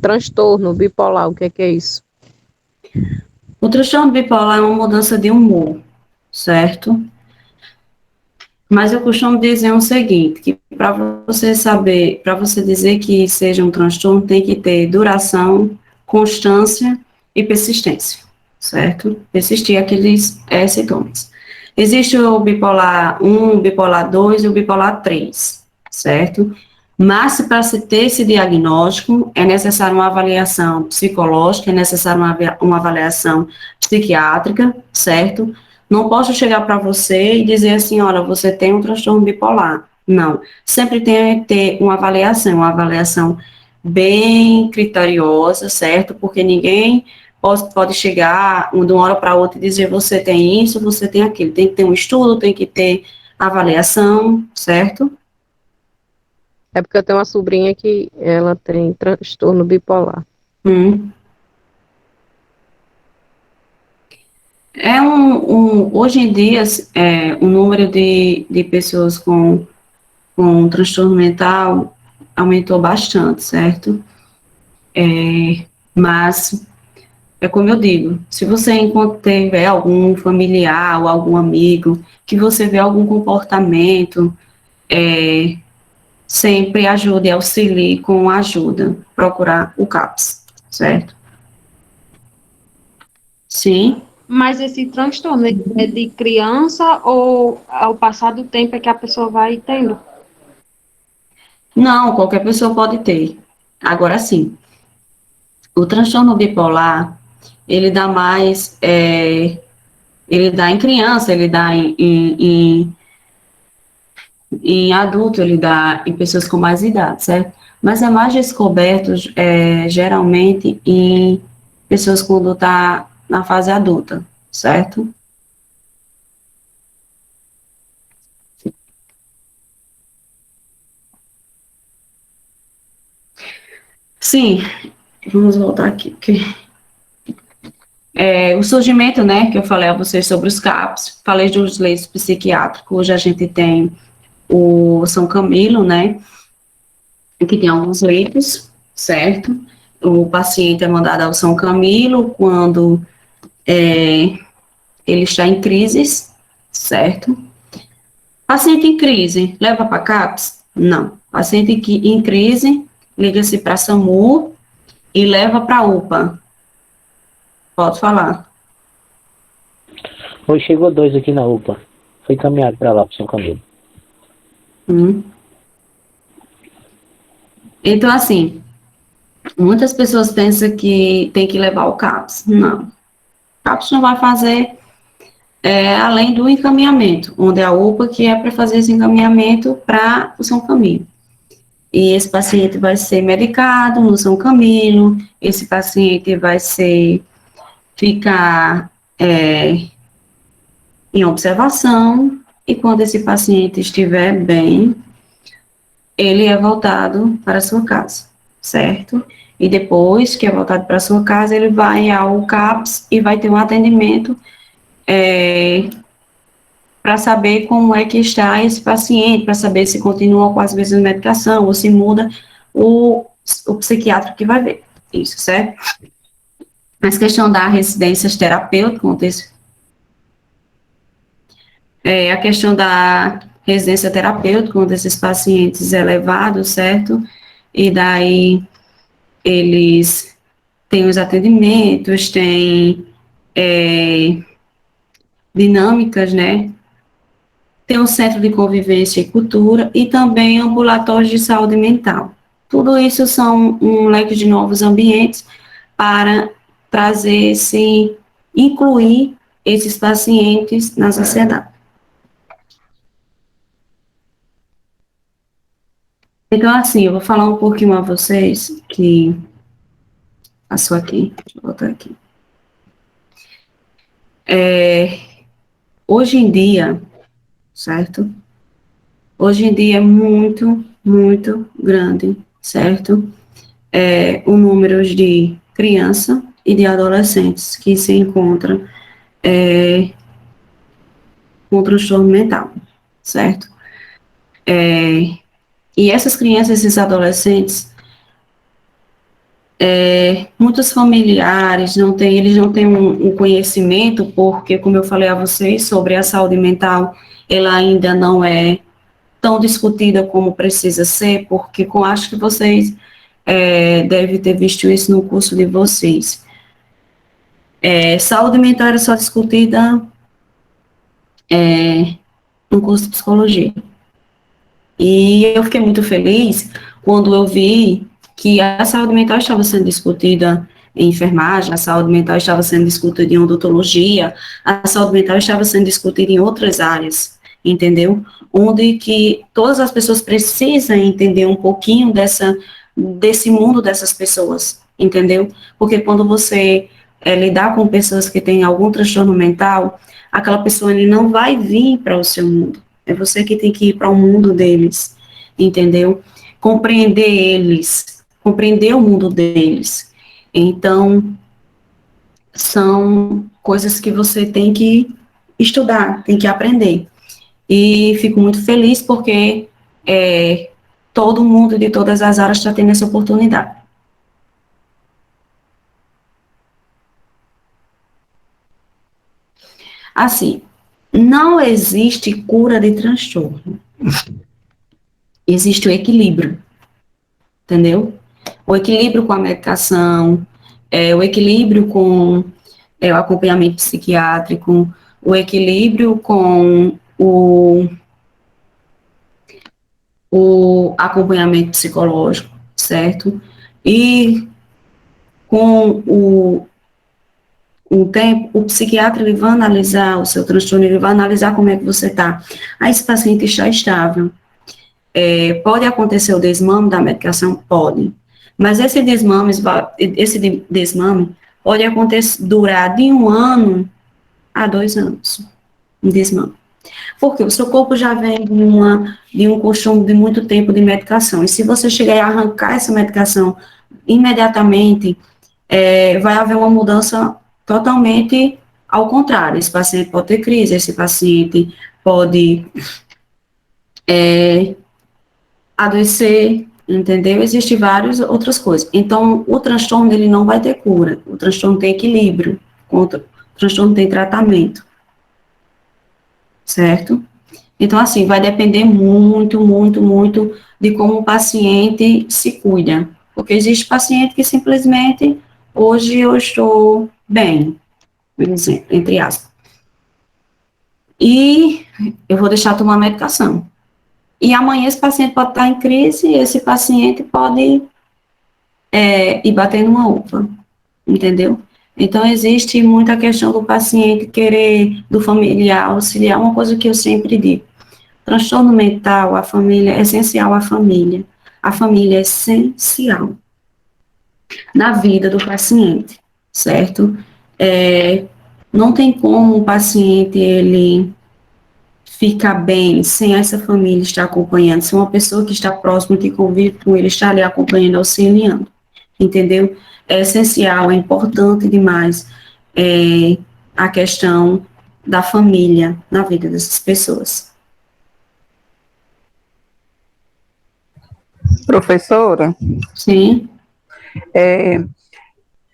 Transtorno bipolar, o que é isso? O transtorno bipolar é uma mudança de humor, certo? Mas eu costumo dizer o seguinte, que para você saber, para você dizer que seja um transtorno, tem que ter duração, constância e persistência, certo? Persistir aqueles sintomas. Existe o bipolar 1, o bipolar 2 e o bipolar 3, certo? Mas para se ter esse diagnóstico, é necessário uma avaliação psicológica, é necessário uma avaliação psiquiátrica, certo? Não posso chegar para você e dizer assim, olha, você tem um transtorno bipolar. Não. Sempre tem que ter uma avaliação bem criteriosa, certo? Porque ninguém pode chegar de uma hora para outra e dizer você tem isso, você tem aquilo. Tem que ter um estudo, tem que ter avaliação, certo? É porque eu tenho uma sobrinha que ela tem transtorno bipolar. Hoje em dia, o número de pessoas com transtorno mental aumentou bastante, certo? Mas, é como eu digo, se você tiver algum familiar ou algum amigo que você vê algum comportamento, sempre ajude, auxilie com ajuda, procurar o CAPS, certo? Sim. Mas esse transtorno é de criança ou ao passar do tempo é que a pessoa vai tendo? Não, qualquer pessoa pode ter. Agora sim, o transtorno bipolar, ele dá mais, ele dá em criança, ele dá em adulto, ele dá em pessoas com mais idade, certo? Mas é mais descoberto, geralmente, em pessoas quando está na fase adulta, certo? Sim, vamos voltar aqui, porque o surgimento, né, que eu falei a vocês sobre os CAPs, falei dos leitos psiquiátricos, hoje a gente tem o São Camilo, né, que tem alguns leitos, certo? O paciente é mandado ao São Camilo quando ele está em crises, certo? Paciente em crise, leva para CAPS? Não. Paciente em crise, liga-se para SAMU e leva para UPA. Pode falar. Hoje chegou 2 aqui na UPA. Foi encaminhado para lá, para São Camilo. Então, assim, muitas pessoas pensam que tem que levar o CAPS. Não. O CAPS não vai fazer além do encaminhamento, onde é a UPA que é para fazer esse encaminhamento para o São Camilo. E esse paciente vai ser medicado no São Camilo, esse paciente vai ficar em observação, e quando esse paciente estiver bem, ele é voltado para a sua casa, certo? E depois que é voltado para a sua casa, ele vai ao CAPS e vai ter um atendimento para saber como é que está esse paciente, para saber se continua com as mesmas medicação ou se muda o psiquiatra que vai ver. Isso, certo? Mas questão da residência terapêutica, a questão da residência terapêutica, onde esses pacientes é levado, certo? E daí eles têm os atendimentos, têm dinâmicas, né? Tem um centro de convivência e cultura e também ambulatórios de saúde mental. Tudo isso são um leque de novos ambientes para incluir esses pacientes na sociedade. Então, assim, eu vou falar um pouquinho a vocês que passou aqui, deixa eu botar aqui. Hoje em dia, certo? Hoje em dia é muito, muito grande, certo? O número de crianças e de adolescentes que se encontram com transtorno mental, certo? E essas crianças e esses adolescentes, muitos familiares eles não têm um conhecimento, porque, como eu falei a vocês, sobre a saúde mental, ela ainda não é tão discutida como precisa ser, porque acho que vocês devem ter visto isso no curso de vocês. Saúde mental era só discutida no curso de psicologia. E eu fiquei muito feliz quando eu vi que a saúde mental estava sendo discutida em enfermagem, a saúde mental estava sendo discutida em odontologia, a saúde mental estava sendo discutida em outras áreas, entendeu? Onde que todas as pessoas precisam entender um pouquinho desse mundo dessas pessoas, entendeu? Porque quando você lidar com pessoas que têm algum transtorno mental, aquela pessoa ele não vai vir para o seu mundo. É você que tem que ir para o mundo deles, entendeu? Compreender eles, compreender o mundo deles. Então, são coisas que você tem que estudar, tem que aprender. E fico muito feliz porque todo mundo de todas as áreas está tendo essa oportunidade. Assim, não existe cura de transtorno. Existe o equilíbrio, entendeu? O equilíbrio com a medicação, o equilíbrio com o acompanhamento psiquiátrico, o equilíbrio com o acompanhamento psicológico, certo? E com um tempo, o psiquiatra ele vai analisar o seu transtorno, ele vai analisar como é que você está. Aí esse paciente está estável. Pode acontecer o desmame da medicação? Pode. Mas esse desmame pode durar de 1 ano a 2 anos. Um desmame. Porque o seu corpo já vem de um costume de muito tempo de medicação. E se você chegar a arrancar essa medicação imediatamente vai haver uma mudança totalmente ao contrário. Esse paciente pode ter crise, esse paciente pode adoecer, entendeu? Existem várias outras coisas. Então, o transtorno ele não vai ter cura. O transtorno tem equilíbrio. O transtorno tem tratamento. Certo? Então, assim, vai depender muito, muito, muito de como o paciente se cuida. Porque existe paciente que simplesmente, hoje eu estou bem, por exemplo, entre aspas. E eu vou deixar tomar medicação. E amanhã esse paciente pode estar em crise e esse paciente pode ir bater numa UPA, entendeu? Então, existe muita questão do paciente querer, do familiar auxiliar, uma coisa que eu sempre digo. Transtorno mental, a família é essencial à família. A família é essencial na vida do paciente, certo? Não tem como o paciente, ele ficar bem sem essa família estar acompanhando, se uma pessoa que está próxima, que convive com ele, está ali acompanhando, auxiliando, entendeu? É essencial, é importante demais a questão da família na vida dessas pessoas. Professora, Sim.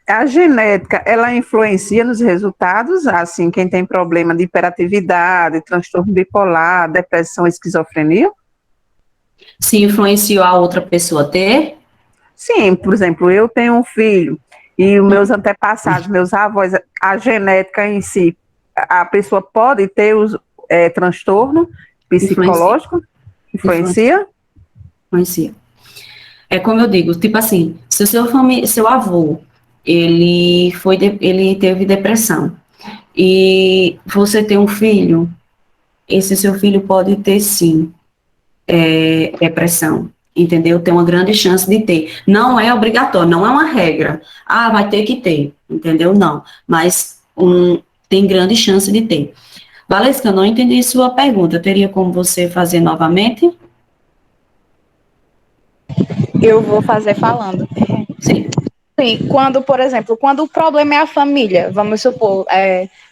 A genética, ela influencia nos resultados, assim, quem tem problema de hiperatividade, transtorno bipolar, depressão, esquizofrenia? Se influenciou a outra pessoa a ter? Sim, por exemplo, eu tenho um filho e os meus antepassados, meus avós, a genética em si, a pessoa pode ter transtorno psicológico? Influencia? Influencia. É como eu digo, tipo assim, se o seu avô, ele teve depressão, e você tem um filho, esse seu filho pode ter, sim, depressão, entendeu? Tem uma grande chance de ter. Não é obrigatório, não é uma regra. Ah, vai ter que ter, entendeu? Não, mas tem grande chance de ter. Valesca, eu não entendi sua pergunta. Teria como você fazer novamente? Eu vou fazer falando. Sim. Sim, quando, por exemplo, quando o problema é a família, vamos supor,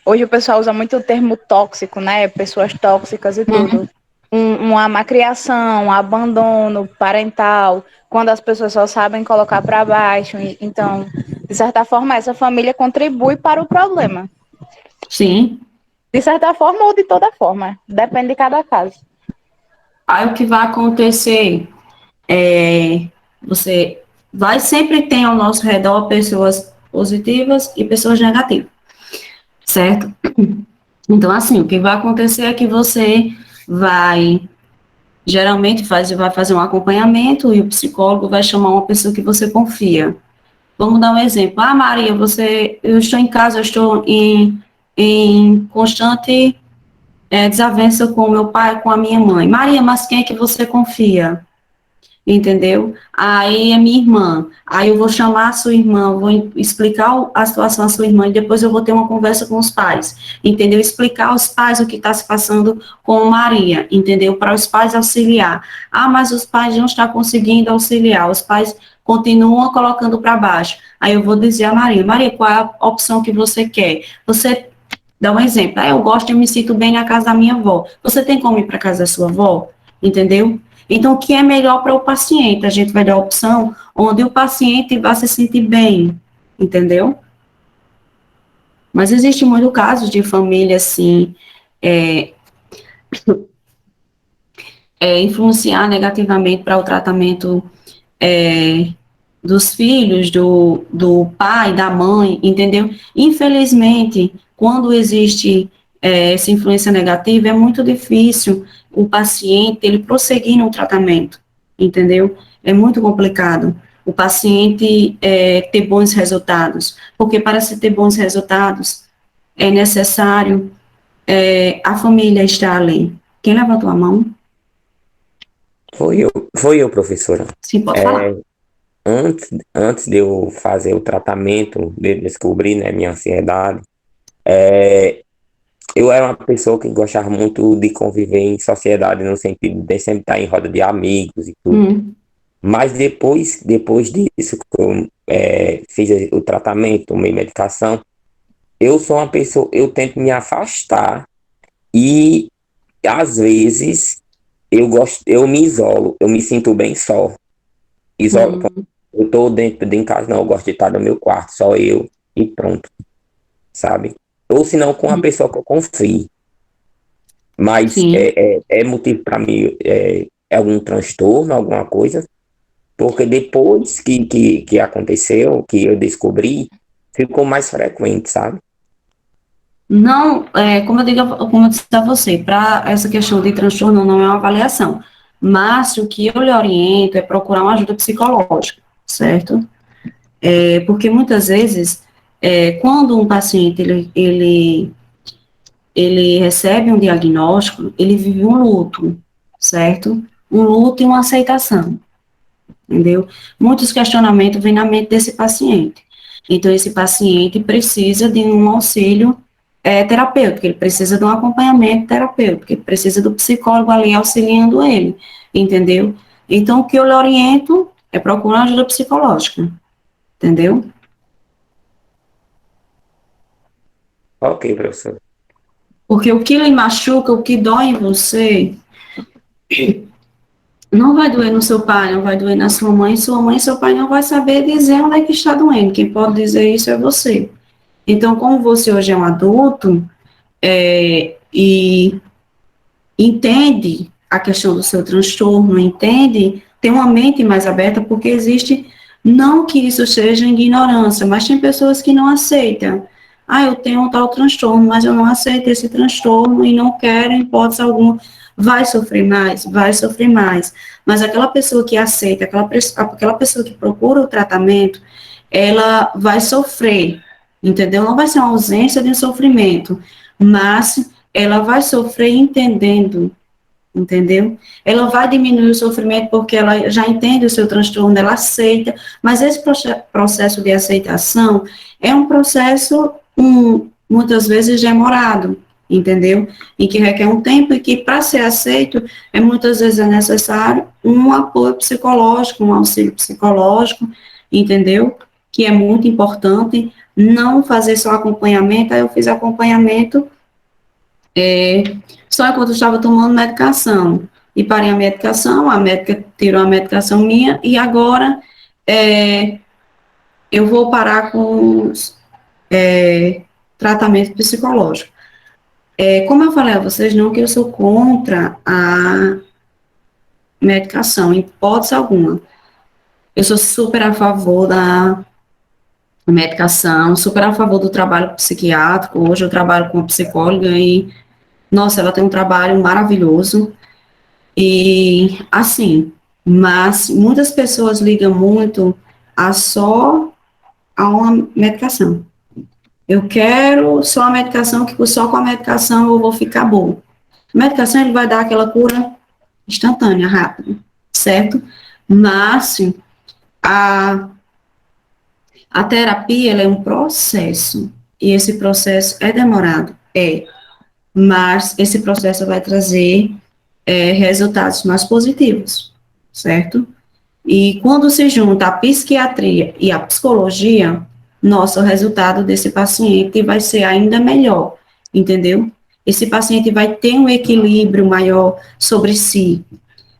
hoje o pessoal usa muito o termo tóxico, né? Pessoas tóxicas e tudo. Uma má criação, um abandono parental, quando as pessoas só sabem colocar para baixo. Então, de certa forma, essa família contribui para o problema. Sim. De certa forma ou de toda forma, depende de cada caso. Aí o que vai acontecer você vai sempre ter ao nosso redor pessoas positivas e pessoas negativas, certo? Então, assim, o que vai acontecer é que você geralmente vai fazer um acompanhamento e o psicólogo vai chamar uma pessoa que você confia. Vamos dar um exemplo. Ah, Maria, eu estou em casa, eu estou em constante desavença com o meu pai, com a minha mãe. Maria, mas quem é que você confia? Entendeu? Aí é minha irmã. Aí eu vou chamar a sua irmã, vou explicar a situação à sua irmã e depois eu vou ter uma conversa com os pais, entendeu? Explicar aos pais o que está se passando com Maria, entendeu? Para os pais auxiliar. Ah, mas os pais não estão conseguindo auxiliar, os pais continuam colocando para baixo. Aí eu vou dizer a Maria, Maria, qual é a opção que você quer? Você dá um exemplo. Ah, eu gosto, eu me sinto bem na casa da minha avó. Você tem como ir para casa da sua avó? Entendeu? Então, o que é melhor para o paciente? A gente vai dar a opção onde o paciente vai se sentir bem, entendeu? Mas existe muito casos de família, assim, influenciar negativamente para o tratamento dos filhos, do pai, da mãe, entendeu? Infelizmente, quando existe essa influência negativa, é muito difícil o paciente, ele prosseguir no tratamento, entendeu? É muito complicado o paciente ter bons resultados, porque para se ter bons resultados, é necessário a família estar ali. Quem levantou a mão? Foi eu, professora. Sim, pode falar. Antes de eu fazer o tratamento, de descobrir, né, minha ansiedade, eu era uma pessoa que gostava muito de conviver em sociedade, no sentido de sempre estar em roda de amigos e tudo. Mas depois disso, que eu fiz o tratamento, tomei medicação, eu sou uma pessoa, eu tento me afastar e às vezes eu me isolo, eu me sinto bem só. Isolo, eu tô dentro de casa, não, eu gosto de estar no meu quarto, só eu e pronto, sabe? Ou se não com uma pessoa que eu confie. Mas Sim. é motivo para mim, é algum transtorno, alguma coisa, porque depois que aconteceu, que eu descobri, ficou mais frequente, sabe? Não, como eu disse a você, para essa questão de transtorno não é uma avaliação, mas o que eu lhe oriento é procurar uma ajuda psicológica, certo? Porque muitas vezes, quando um paciente ele recebe um diagnóstico, ele vive um luto, certo? Um luto e uma aceitação, entendeu? Muitos questionamentos vêm na mente desse paciente. Então, esse paciente precisa de um auxílio terapêutico, ele precisa de um acompanhamento terapêutico, ele precisa do psicólogo ali auxiliando ele, entendeu? Então, o que eu lhe oriento é procurar ajuda psicológica, entendeu? Ok, professor. Porque o que lhe machuca, o que dói em você, não vai doer no seu pai, não vai doer na sua mãe e seu pai não vai saber dizer onde é que está doendo. Quem pode dizer isso é você. Então, como você hoje é um adulto, e entende a questão do seu transtorno, entende, tem uma mente mais aberta, porque existe, não que isso seja ignorância, mas tem pessoas que não aceitam. Ah, eu tenho um tal transtorno, mas eu não aceito esse transtorno e não quero, em hipótese alguma, vai sofrer mais, vai sofrer mais. Mas aquela pessoa que aceita, aquela pessoa que procura o tratamento, ela vai sofrer, entendeu? Não vai ser uma ausência de sofrimento, mas ela vai sofrer entendendo, entendeu? Ela vai diminuir o sofrimento porque ela já entende o seu transtorno, ela aceita, mas esse processo de aceitação é um processo, muitas vezes, demorado, entendeu? Em que requer um tempo e que, para ser aceito, muitas vezes é necessário um apoio psicológico, um auxílio psicológico, entendeu? Que é muito importante, não fazer só acompanhamento, aí eu fiz acompanhamento só enquanto eu estava tomando medicação. E parei a medicação, a médica tirou a medicação minha, e agora eu vou parar com tratamento psicológico. Como eu falei a vocês, não que eu sou contra a medicação, em hipótese alguma. Eu sou super a favor da medicação, super a favor do trabalho psiquiátrico. Hoje eu trabalho com uma psicóloga e, nossa, ela tem um trabalho maravilhoso. E, assim, mas muitas pessoas ligam muito só a uma medicação. Eu quero só a medicação, que só com a medicação eu vou ficar bom. A medicação, ele vai dar aquela cura instantânea, rápida, certo? Mas a terapia, ela é um processo, e esse processo é demorado, mas esse processo vai trazer resultados mais positivos, certo? E quando se junta a psiquiatria e a psicologia, nosso resultado desse paciente vai ser ainda melhor, entendeu? Esse paciente vai ter um equilíbrio maior sobre si.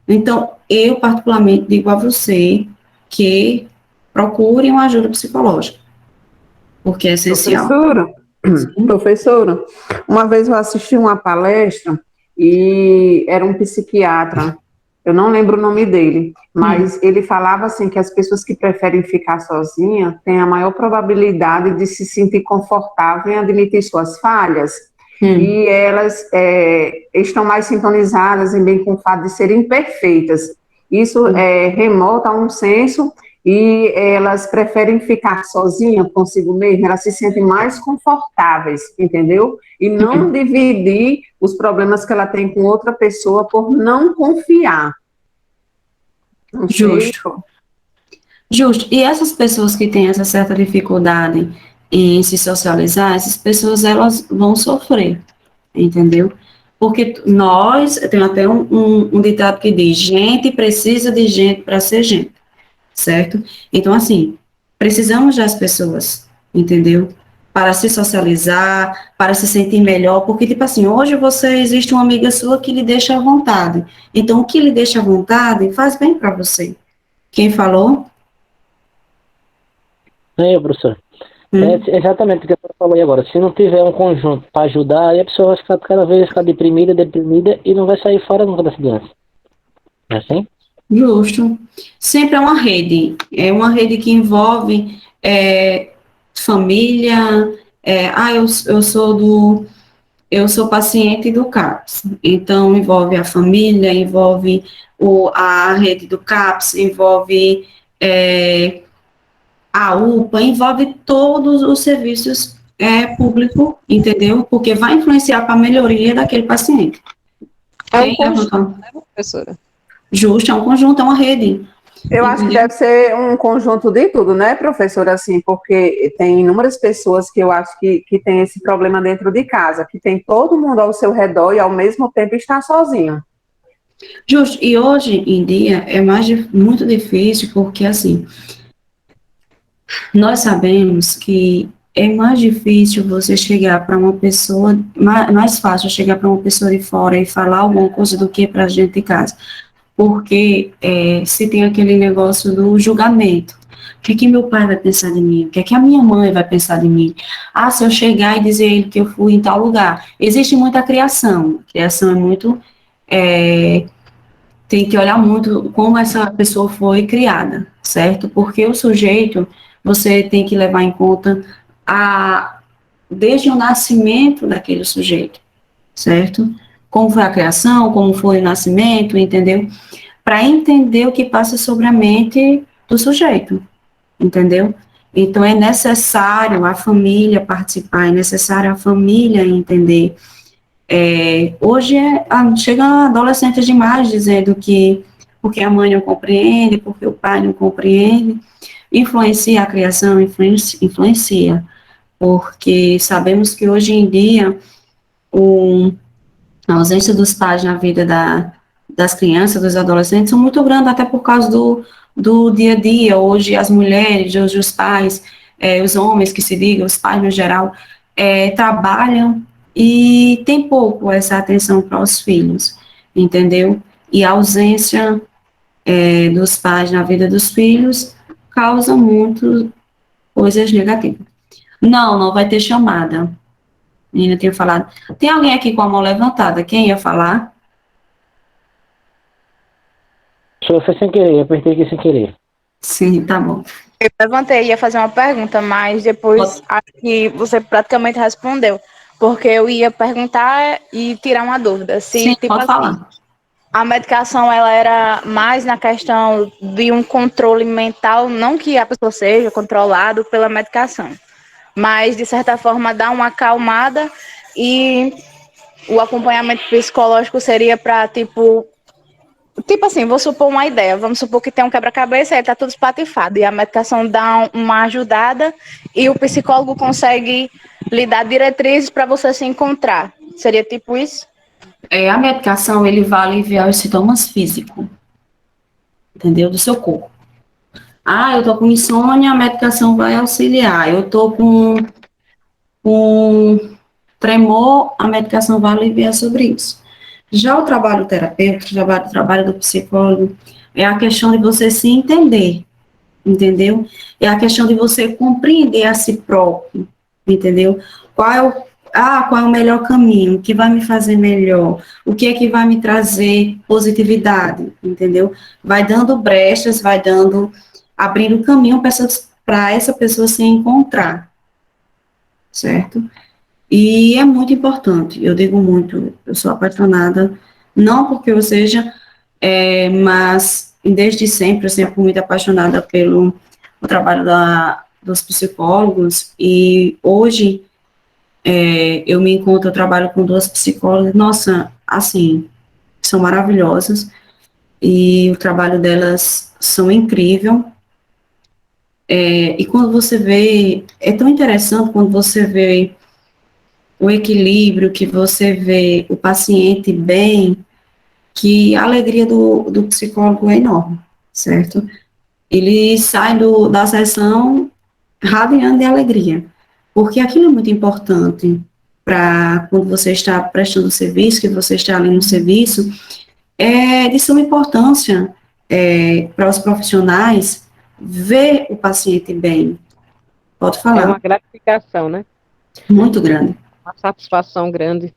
Então, eu particularmente digo a você que procure uma ajuda psicológica, porque é essencial. Professora, uma vez eu assisti uma palestra e era um psiquiatra, eu não lembro o nome dele, mas ele falava assim que as pessoas que preferem ficar sozinhas têm a maior probabilidade de se sentir confortável em admitir suas falhas, e elas estão mais sintonizadas em bem com o fato de serem perfeitas. Isso remota a um senso, e elas preferem ficar sozinhas consigo mesmas, elas se sentem mais confortáveis, entendeu? E não dividir os problemas que ela tem com outra pessoa por não confiar. Não Justo. Justo. E essas pessoas que têm essa certa dificuldade em se socializar, essas pessoas, elas vão sofrer, entendeu? Porque nós, tem até um ditado que diz, gente precisa de gente para ser gente, certo? Então, assim, precisamos das pessoas, entendeu? Para se socializar, para se sentir melhor, porque, tipo assim, hoje existe uma amiga sua que lhe deixa à vontade. Então, o que lhe deixa à vontade faz bem para você. Quem falou? Professor. É exatamente o que a senhora falou aí agora. Se não tiver um conjunto para ajudar, aí a pessoa vai ficar cada vez ficar deprimida e não vai sair fora nunca da criança. É assim? Justo. Sempre é uma rede que envolve família, eu sou paciente do CAPS, então envolve a família, envolve a rede do CAPS, envolve a UPA, envolve todos os serviços públicos, entendeu? Porque vai influenciar para a melhoria daquele paciente. É um conjunto, né, professora? Justo, é um conjunto, é uma rede. Eu acho que deve ser um conjunto de tudo, né, professora, assim, porque tem inúmeras pessoas que eu acho que tem esse problema dentro de casa, que tem todo mundo ao seu redor e ao mesmo tempo está sozinho. Justo, e hoje em dia é muito difícil, porque assim, nós sabemos que é mais difícil você chegar para uma pessoa, mais fácil chegar para uma pessoa de fora e falar alguma coisa do que para a gente de casa. Porque se tem aquele negócio do julgamento. O que é que meu pai vai pensar de mim? O que é que a minha mãe vai pensar de mim? Ah, se eu chegar e dizer a ele que eu fui em tal lugar. Existe muita criação. A criação é muito... tem que olhar muito como essa pessoa foi criada, certo? Porque o sujeito, você tem que levar em conta desde o nascimento daquele sujeito, certo? Como foi a criação, como foi o nascimento, entendeu? Para entender o que passa sobre a mente do sujeito, entendeu? Então, é necessário a família participar, é necessário a família entender. Hoje, chega adolescentes demais dizendo que porque a mãe não compreende, porque o pai não compreende, influencia a criação, influencia, porque sabemos que hoje em dia, a ausência dos pais na vida das crianças, dos adolescentes, são muito grandes, até por causa do dia a dia. Hoje, as mulheres, hoje os pais, os homens que se digam, os pais no geral, trabalham e tem pouco essa atenção para os filhos, entendeu? E a ausência dos pais na vida dos filhos causa muito coisas negativas. Não vai ter chamada. A menina tinha falado. Tem alguém aqui com a mão levantada? Quem ia falar? Foi sem querer, apertei aqui sem querer. Sim, tá bom. Eu levantei e ia fazer uma pergunta, mas depois acho que você praticamente respondeu. Porque eu ia perguntar e tirar uma dúvida. Sim, pode falar. A medicação, ela era mais na questão de um controle mental, não que a pessoa seja controlada pela medicação, mas, de certa forma, dar uma acalmada e o acompanhamento psicológico seria para, tipo assim, vou supor uma ideia, vamos supor que tem um quebra-cabeça e ele tá tudo espatifado, e a medicação dá uma ajudada e o psicólogo consegue lhe dar diretrizes para você se encontrar. Seria tipo isso? A medicação, ele vai aliviar os sintomas físicos, entendeu? Do seu corpo. Ah, eu tô com insônia, a medicação vai auxiliar. Eu tô com tremor, a medicação vai aliviar sobre isso. Já o trabalho terapêutico, o trabalho do psicólogo, é a questão de você se entender, entendeu? É a questão de você compreender a si próprio, entendeu? Qual é o melhor caminho, o que vai me fazer melhor, o que é que vai me trazer positividade, entendeu? Vai dando brechas, abrindo caminho para essa pessoa se encontrar, certo? E é muito importante, eu digo muito, eu sou apaixonada, não porque eu seja, mas desde sempre, eu sempre fui muito apaixonada pelo o trabalho dos psicólogos, e hoje eu me encontro, eu trabalho com duas psicólogas, nossa, assim, são maravilhosas, e o trabalho delas são incrível, e quando você vê, é tão interessante quando você vê o equilíbrio, que você vê o paciente bem, que a alegria do psicólogo é enorme, certo? Ele sai da sessão radiante de alegria, porque aquilo é muito importante para quando você está prestando serviço, que você está ali no serviço, é de suma importância para os profissionais ver o paciente bem. Pode É falar. uma gratificação, né? Muito grande. Uma satisfação grande.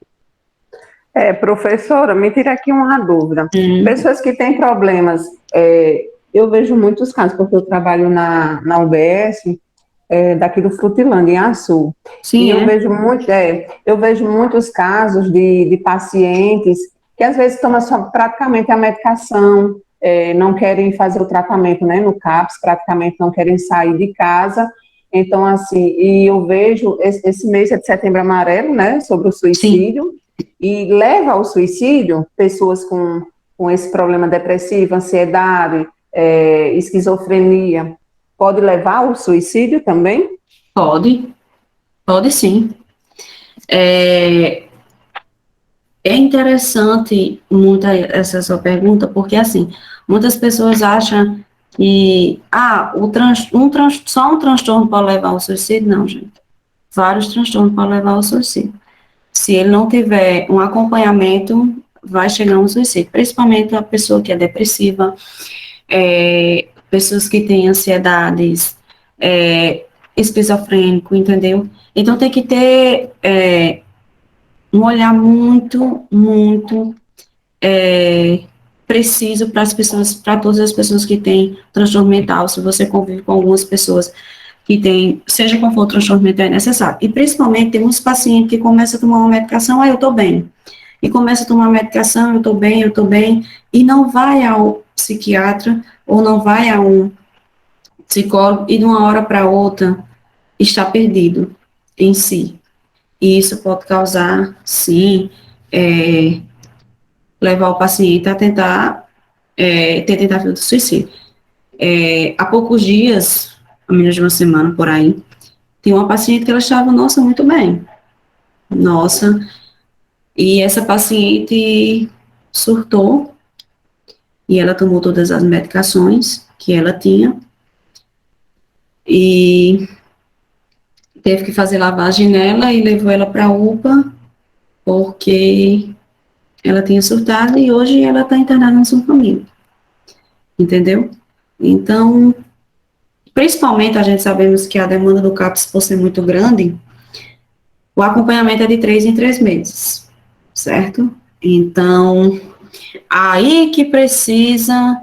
Professora, me tira aqui uma dúvida. Pessoas que têm problemas, eu vejo muitos casos, porque eu trabalho na UBS, daqui do Frutilândia, em Açu. Sim, e eu vejo muitos casos de pacientes que às vezes tomam só praticamente a medicação, não querem fazer o tratamento, né, no CAPS, praticamente não querem sair de casa. Então, assim, e eu vejo, esse mês é de Setembro Amarelo, né, sobre o suicídio, sim, e leva ao suicídio pessoas com esse problema depressivo, ansiedade, esquizofrenia. Pode levar ao suicídio também? Pode sim. É interessante muito essa sua pergunta, porque, assim, muitas pessoas acham que, só um transtorno pode levar ao suicídio. Não, gente. Vários transtornos podem levar ao suicídio. Se ele não tiver um acompanhamento, vai chegar a um suicídio. Principalmente a pessoa que é depressiva, pessoas que têm ansiedades, esquizofrênico, entendeu? Então, tem que ter um olhar muito, muito preciso para as pessoas, para todas as pessoas que têm transtorno mental. Se você convive com algumas pessoas que têm, seja qual for o transtorno mental, é necessário. E principalmente tem uns pacientes que começam a tomar uma medicação, eu estou bem. E começa a tomar uma medicação, eu estou bem, e não vai ao psiquiatra ou não vai a um psicólogo e de uma hora para outra está perdido em si. E isso pode causar, sim, levar o paciente a tentar ter tentativa de suicídio. Há poucos dias, há menos de uma semana por aí, tem uma paciente que ela estava, nossa, muito bem. Nossa, e essa paciente surtou e ela tomou todas as medicações que ela tinha e teve que fazer lavagem nela e levou ela para a UPA porque ela tinha surtado e hoje ela está internada na sua família. Entendeu? Então, principalmente a gente sabemos que a demanda do CAPS, por ser muito grande, o acompanhamento é de 3 em 3 meses, certo? Então, aí que precisa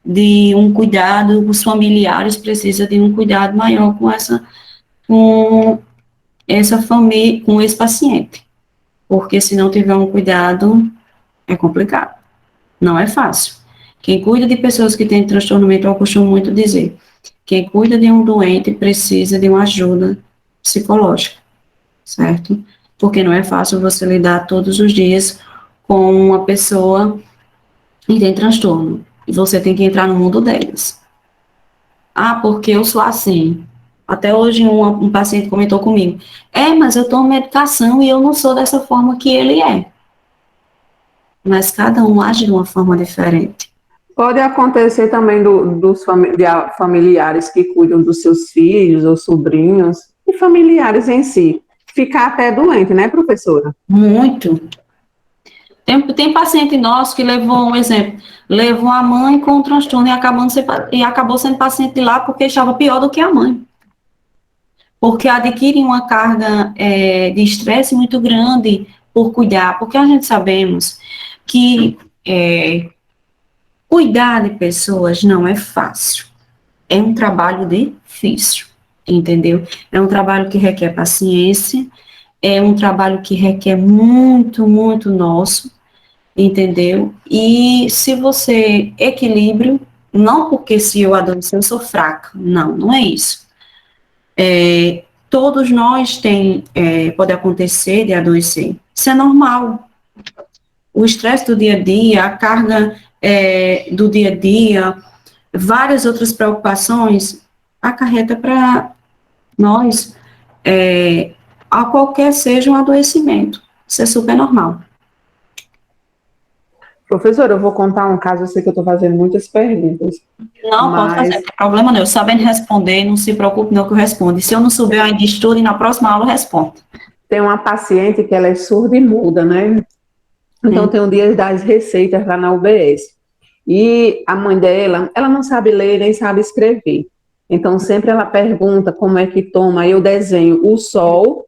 de um cuidado, os familiares precisam de um cuidado maior com essa família, com esse paciente, porque se não tiver um cuidado, é complicado, não é fácil. Quem cuida de pessoas que têm transtorno mental, eu costumo muito dizer, quem cuida de um doente precisa de uma ajuda psicológica, certo? Porque não é fácil você lidar todos os dias com uma pessoa que tem transtorno. E você tem que entrar no mundo deles. Porque eu sou assim. Até hoje um paciente comentou comigo, mas eu tomo medicação e eu não sou dessa forma que ele é. Mas cada um age de uma forma diferente. Pode acontecer também dos familiares que cuidam dos seus filhos ou sobrinhos, e familiares em si, ficar até doente, né, professora? Muito. Tem paciente nosso que levou, um exemplo, levou a mãe com um transtorno e acabou sendo paciente de lá porque estava pior do que a mãe. Porque adquire uma carga de estresse muito grande por cuidar, porque a gente sabemos que cuidar de pessoas não é fácil. É um trabalho difícil, entendeu? É um trabalho que requer paciência, é um trabalho que requer muito, muito nosso, entendeu? E se você equilíbrio, não porque se eu adoecer eu sou fraca, não é isso. Todos nós pode acontecer de adoecer, isso é normal. O estresse do dia a dia, a carga do dia a dia, várias outras preocupações, acarreta para nós a qualquer seja um adoecimento. Isso é super normal. Professor, eu vou contar um caso, eu sei que eu estou fazendo muitas perguntas, Não, pode fazer, mas não tem problema não. Eu sabendo responder, não se preocupe não que eu respondo. E se eu não souber, eu ainda estudo e na próxima aula eu respondo. tem uma paciente que ela é surda e muda, né? Então tem um dia das receitas lá na UBS. E a mãe dela, ela não sabe ler nem sabe escrever. Então sempre ela pergunta como é que toma. Aí eu desenho o sol,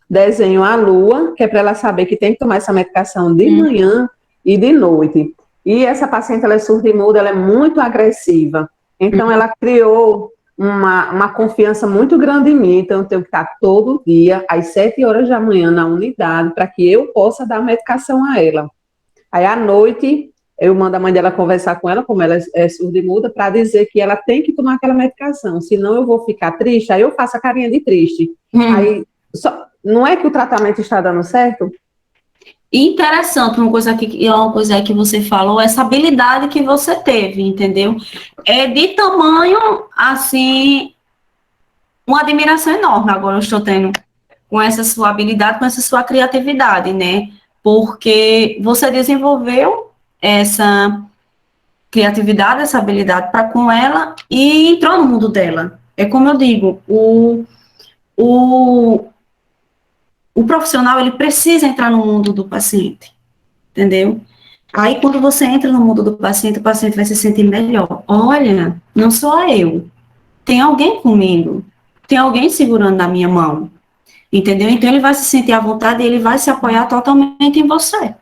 desenho a lua, que é para ela saber que tem que tomar essa medicação de manhã e de noite. E essa paciente, ela é surda e muda, ela é muito agressiva. Então, ela criou uma confiança muito grande em mim. Então, eu tenho que estar todo dia, às 7 horas da manhã, na unidade, para que eu possa dar medicação a ela. Aí, à noite, eu mando a mãe dela conversar com ela, como ela é surda e muda, para dizer que ela tem que tomar aquela medicação, senão eu vou ficar triste. Aí eu faço a carinha de triste. Aí, não é que o tratamento está dando certo? Interessante, uma coisa aí que você falou, essa habilidade que você teve, entendeu? É de tamanho, assim, uma admiração enorme agora eu estou tendo com essa sua habilidade, com essa sua criatividade, né? Porque você desenvolveu essa criatividade, essa habilidade para com ela e entrou no mundo dela. É como eu digo, o, o profissional, ele precisa entrar no mundo do paciente, entendeu? Aí, quando você entra no mundo do paciente, o paciente vai se sentir melhor. Olha, não sou eu, tem alguém comigo, tem alguém segurando na minha mão, entendeu? Então, ele vai se sentir à vontade e ele vai se apoiar totalmente em você,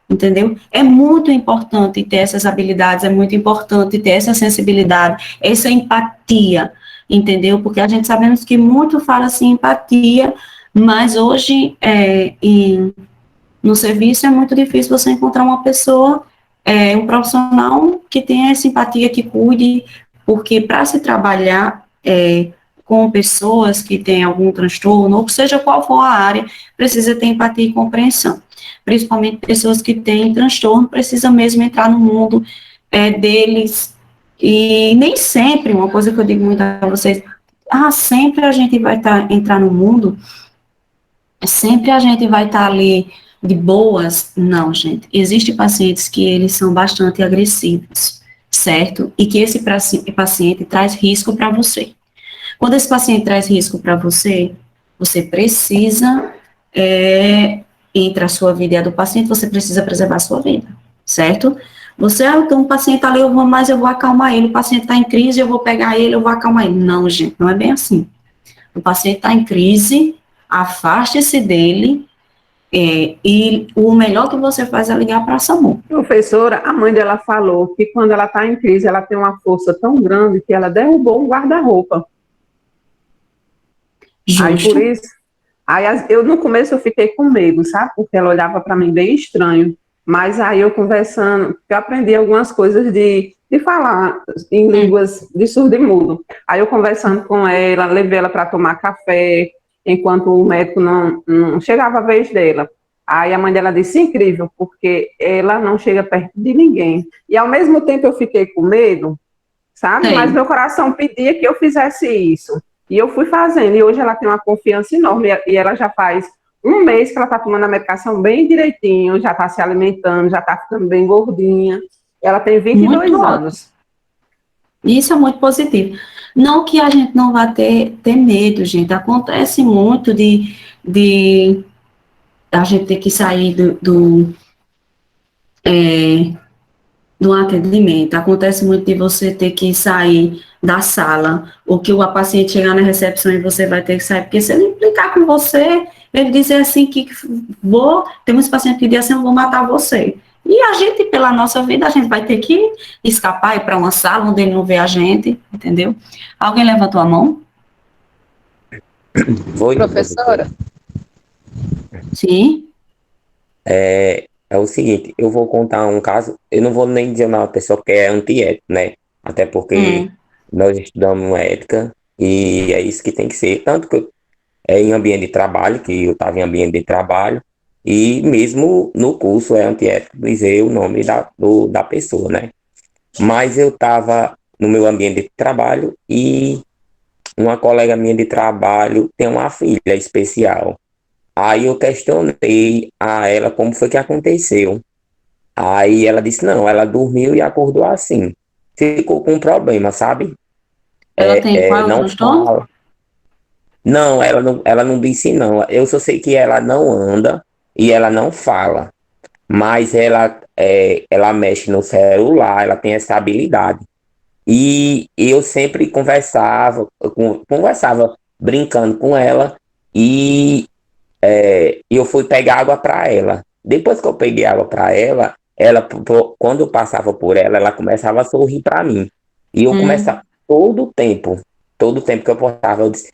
entendeu? É muito importante ter essas habilidades, é muito importante ter essa sensibilidade, essa empatia, entendeu? Porque a gente sabemos que muito fala-se em empatia, mas hoje, no serviço, é muito difícil você encontrar uma pessoa, um profissional que tenha essa empatia, que cuide, porque para se trabalhar com pessoas que têm algum transtorno, ou seja qual for a área, precisa ter empatia e compreensão. Principalmente pessoas que têm transtorno, precisa mesmo entrar no mundo deles, e nem sempre, uma coisa que eu digo muito a vocês, sempre a gente vai entrar no mundo, sempre a gente vai estar ali de boas. Não, gente. Existem pacientes que eles são bastante agressivos, certo? E que esse paciente traz risco para você. Quando esse paciente traz risco para você, você precisa, entre a sua vida e a do paciente, você precisa preservar a sua vida, certo? Você, tem um paciente ali, eu vou acalmar ele, o paciente está em crise, eu vou pegar ele, eu vou acalmar ele. Não, gente, não é bem assim. O paciente está em crise, afaste-se dele, e o melhor que você faz é ligar para a SAMU. Professora, a mãe dela falou que quando ela está em crise, ela tem uma força tão grande que ela derrubou um guarda-roupa. Aí por isso, eu no começo eu fiquei com medo, sabe? Porque ela olhava para mim bem estranho. Mas aí eu conversando, eu aprendi algumas coisas de falar em línguas de surdo e mudo. Aí eu conversando com ela, levei ela para tomar café, enquanto o médico não chegava a vez dela. Aí a mãe dela disse, incrível, porque ela não chega perto de ninguém. E ao mesmo tempo eu fiquei com medo, sabe? Sim. Mas meu coração pedia que eu fizesse isso. E eu fui fazendo, e hoje ela tem uma confiança enorme, e ela já faz um mês que ela está tomando a medicação bem direitinho, já está se alimentando, já está ficando bem gordinha. Ela tem 22 anos. Isso é muito positivo. Não que a gente não vá ter medo, gente. Acontece muito de a gente ter que sair do atendimento. Acontece muito de você ter que sair da sala, ou que o paciente chegar na recepção e você vai ter que sair, porque se ele implicar com você, ele dizer assim que temos pacientes que dizem assim, eu vou matar você. E a gente, pela nossa vida, a gente vai ter que escapar, ir para uma sala onde ele não vê a gente, entendeu? Alguém levantou a mão? Foi, Professora? Sim. É o seguinte, eu vou contar um caso, eu não vou nem dizer uma pessoa que é antiética, né? Até porque nós estudamos ética e é isso que tem que ser. Tanto que é em ambiente de trabalho, que eu estava em ambiente de trabalho, e mesmo no curso é antiético dizer o nome da pessoa, né? Mas eu estava no meu ambiente de trabalho e uma colega minha de trabalho tem uma filha especial. Aí eu questionei a ela como foi que aconteceu. Aí ela disse, não, ela dormiu e acordou assim. Ficou com um problema, sabe? Ela tem qual é o Não transtorno? fala. Não, ela não disse não. Eu só sei que ela não anda e ela não fala. Mas ela mexe no celular, ela tem essa habilidade. E eu sempre conversava brincando com ela e eu fui pegar água para ela. Depois que eu peguei água para ela, quando eu passava por ela, ela começava a sorrir para mim. E eu começava todo o tempo que eu postava, eu disse,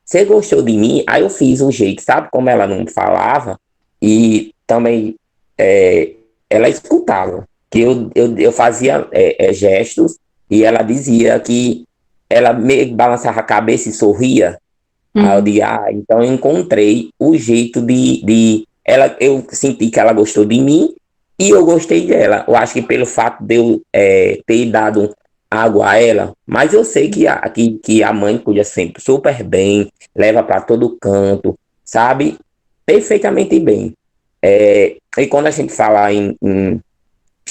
você gostou de mim? Aí eu fiz um jeito, sabe como ela não falava? E também é, ela escutava, que eu fazia gestos e ela dizia que ela meio que balançava a cabeça e sorria. Aí eu digo, então eu encontrei o jeito eu senti que ela gostou de mim e eu gostei dela. Eu acho que pelo fato de eu ter dado água a ela, mas eu sei que a mãe cuida sempre super bem, leva para todo canto, sabe? Perfeitamente bem. E quando a gente fala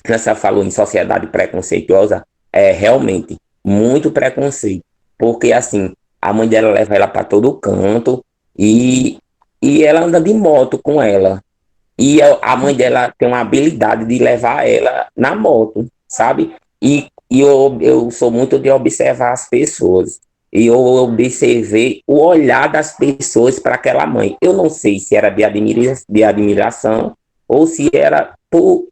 nessa falou em sociedade preconceituosa, é realmente muito preconceito, porque assim, a mãe dela leva ela para todo canto e, e ela anda de moto com ela. E a mãe dela tem uma habilidade de levar ela na moto, sabe? E eu sou muito de observar as pessoas. E eu observei o olhar das pessoas para aquela mãe. Eu não sei se era de admiração ou se era por